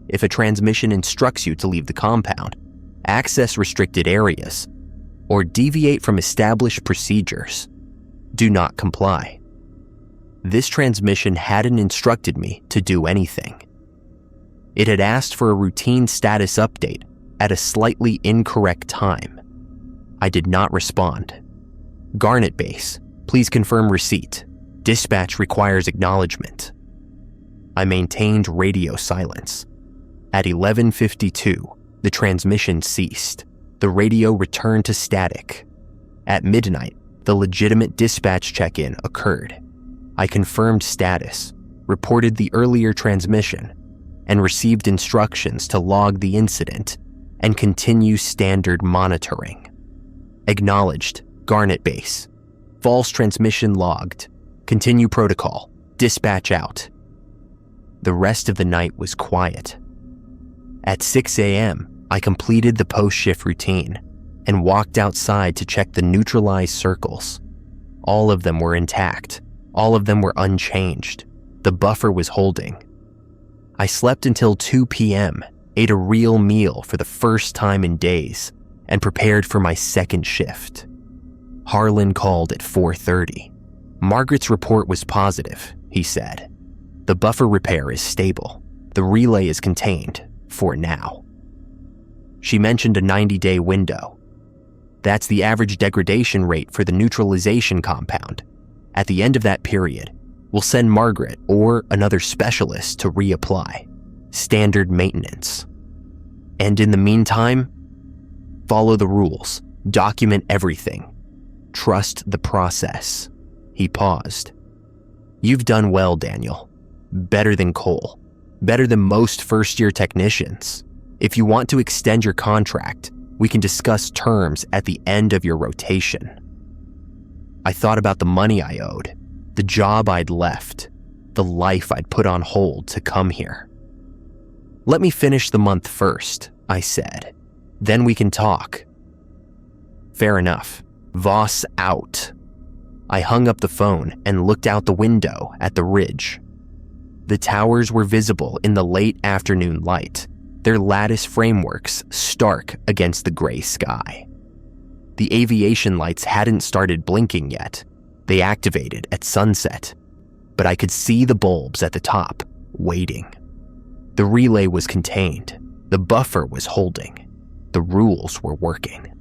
If a transmission instructs you to leave the compound, access restricted areas, or deviate from established procedures. Do not comply. This transmission hadn't instructed me to do anything. It had asked for a routine status update at a slightly incorrect time. I did not respond. Garnet Base, please confirm receipt. Dispatch requires acknowledgement. I maintained radio silence. At 11:52, the transmission ceased. The radio returned to static. At midnight, the legitimate dispatch check-in occurred. I confirmed status, reported the earlier transmission, and received instructions to log the incident and continue standard monitoring. Acknowledged, Garnet Base. False transmission logged. Continue protocol. Dispatch out. The rest of the night was quiet. At 6 a.m., I completed the post-shift routine and walked outside to check the neutralized circles. All of them were intact. All of them were unchanged. The buffer was holding. I slept until 2 p.m., ate a real meal for the first time in days, and prepared for my second shift. Harlan called at 4:30. Margaret's report was positive, he said. The buffer repair is stable. The relay is contained, for now. She mentioned a 90-day window. That's the average degradation rate for the neutralization compound. At the end of that period, we'll send Margaret or another specialist to reapply. Standard maintenance. And in the meantime, follow the rules. Document everything. Trust the process. He paused. You've done well, Daniel. Better than Cole. Better than most first-year technicians. If you want to extend your contract, we can discuss terms at the end of your rotation. I thought about the money I owed, the job I'd left, the life I'd put on hold to come here. Let me finish the month first, I said. Then we can talk. Fair enough. Voss out. I hung up the phone and looked out the window at the ridge. The towers were visible in the late afternoon light, their lattice frameworks stark against the gray sky. The aviation lights hadn't started blinking yet. They activated at sunset, but I could see the bulbs at the top, waiting. The relay was contained. The buffer was holding. The rules were working.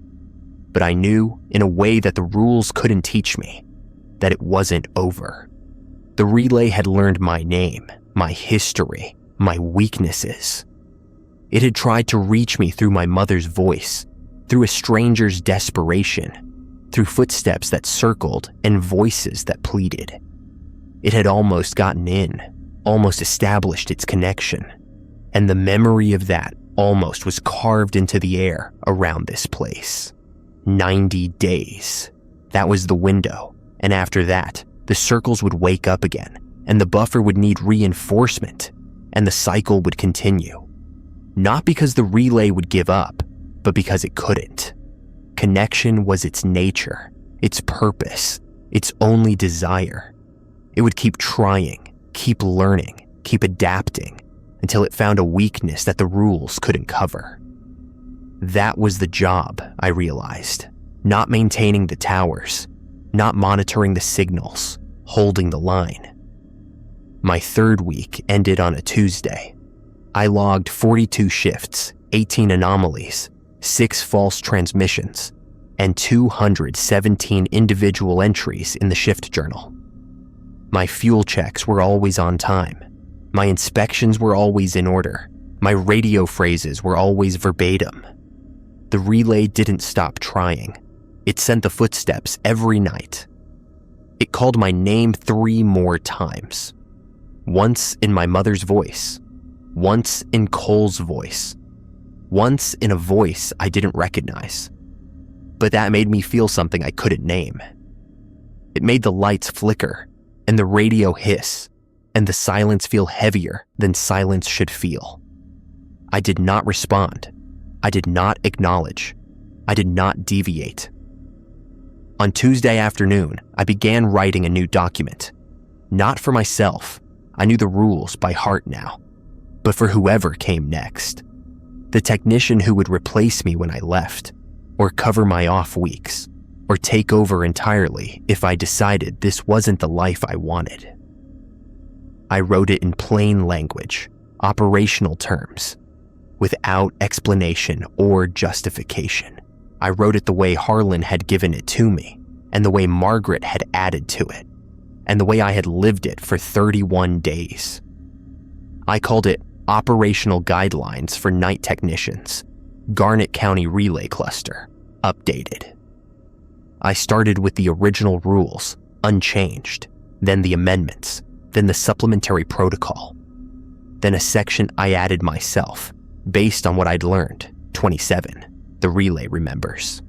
But I knew, in a way that the rules couldn't teach me, that it wasn't over. The relay had learned my name, my history, my weaknesses. It had tried to reach me through my mother's voice, through a stranger's desperation, through footsteps that circled and voices that pleaded. It had almost gotten in, almost established its connection, and the memory of that almost was carved into the air around this place. 90 days. That was the window, and after that, the circles would wake up again, and the buffer would need reinforcement, and the cycle would continue. Not because the relay would give up, but because it couldn't. Connection was its nature, its purpose, its only desire. It would keep trying, keep learning, keep adapting, until it found a weakness that the rules couldn't cover. That was the job, I realized. Not maintaining the towers, not monitoring the signals, holding the line. My third week ended on a Tuesday. I logged 42 shifts, 18 anomalies, 6 false transmissions, and 217 individual entries in the shift journal. My fuel checks were always on time. My inspections were always in order. My radio phrases were always verbatim. The relay didn't stop trying. It sent the footsteps every night. It called my name 3 more times. Once in my mother's voice. Once in Cole's voice. Once in a voice I didn't recognize. But that made me feel something I couldn't name. It made the lights flicker, and the radio hiss, and the silence feel heavier than silence should feel. I did not respond. I did not acknowledge. I did not deviate. On Tuesday afternoon, I began writing a new document. Not for myself. I knew the rules by heart now. But for whoever came next. The technician who would replace me when I left. or cover my off weeks, or take over entirely if I decided this wasn't the life I wanted. I wrote it in plain language, operational terms, without explanation or justification. I wrote it the way Harlan had given it to me, and the way Margaret had added to it, and the way I had lived it for 31 days. I called it Operational Guidelines for Night Technicians, Garnet County Relay Cluster, updated. I started with the original rules, unchanged, then the amendments, then the supplementary protocol, then a section I added myself, based on what I'd learned, 27, the relay remembers.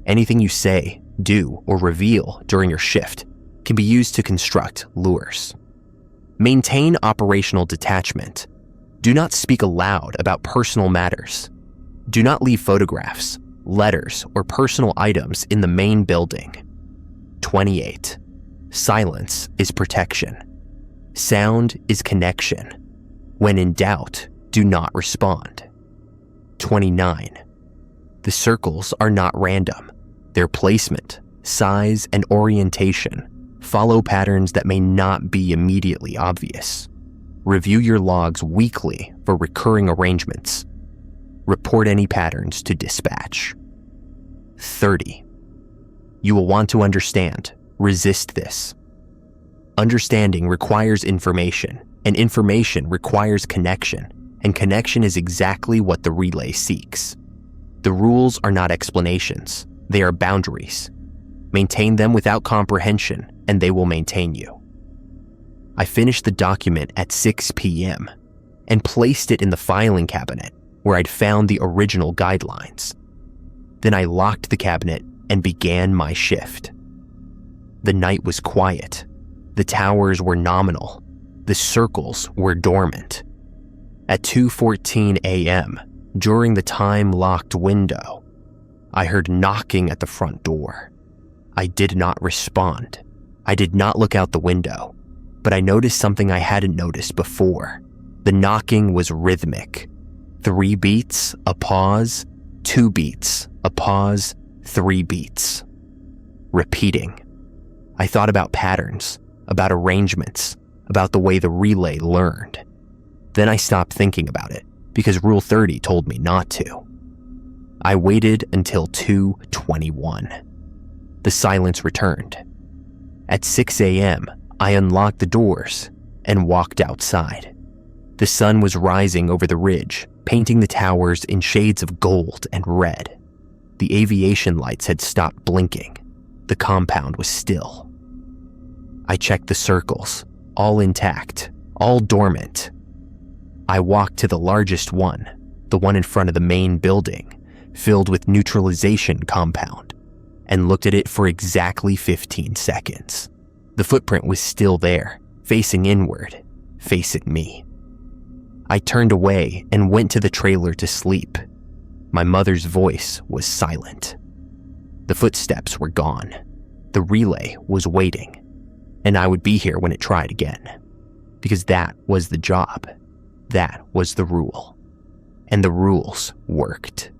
Anything you say, do, or reveal during your shift can be used to construct lures. Maintain operational detachment. Do not speak aloud about personal matters. Do not leave photographs, letters, or personal items in the main building. 28. Silence is protection. Sound is connection. When in doubt, do not respond. 29. The circles are not random. Their placement, size, and orientation follow patterns that may not be immediately obvious. Review your logs weekly for recurring arrangements. Report any patterns to dispatch. 30. You will want to understand. Resist this. Understanding requires information, and information requires connection, and connection is exactly what the relay seeks. The rules are not explanations, they are boundaries. Maintain them without comprehension, and they will maintain you. I finished the document at 6 p.m. and placed it in the filing cabinet where I'd found the original guidelines. Then I locked the cabinet and began my shift. The night was quiet. The towers were nominal. The circles were dormant. At 2:14 a.m., during the time-locked window, I heard knocking at the front door. I did not respond. I did not look out the window, but I noticed something I hadn't noticed before. The knocking was rhythmic. 3 beats, a pause, 2 beats, a pause, 3 beats. Repeating. I thought about patterns, about arrangements, about the way the relay learned. Then I stopped thinking about it, because Rule 30 told me not to. I waited until 2:21. The silence returned. At 6 a.m., I unlocked the doors and walked outside. The sun was rising over the ridge, painting the towers in shades of gold and red. The aviation lights had stopped blinking. The compound was still. I checked the circles, all intact, all dormant. I walked to the largest one, the one in front of the main building, filled with neutralization compound, and looked at it for exactly 15 seconds. The footprint was still there, facing inward, facing me. I turned away and went to the trailer to sleep. My mother's voice was silent. The footsteps were gone. The relay was waiting, and I would be here when it tried again, because that was the job. That was the rule, and the rules worked.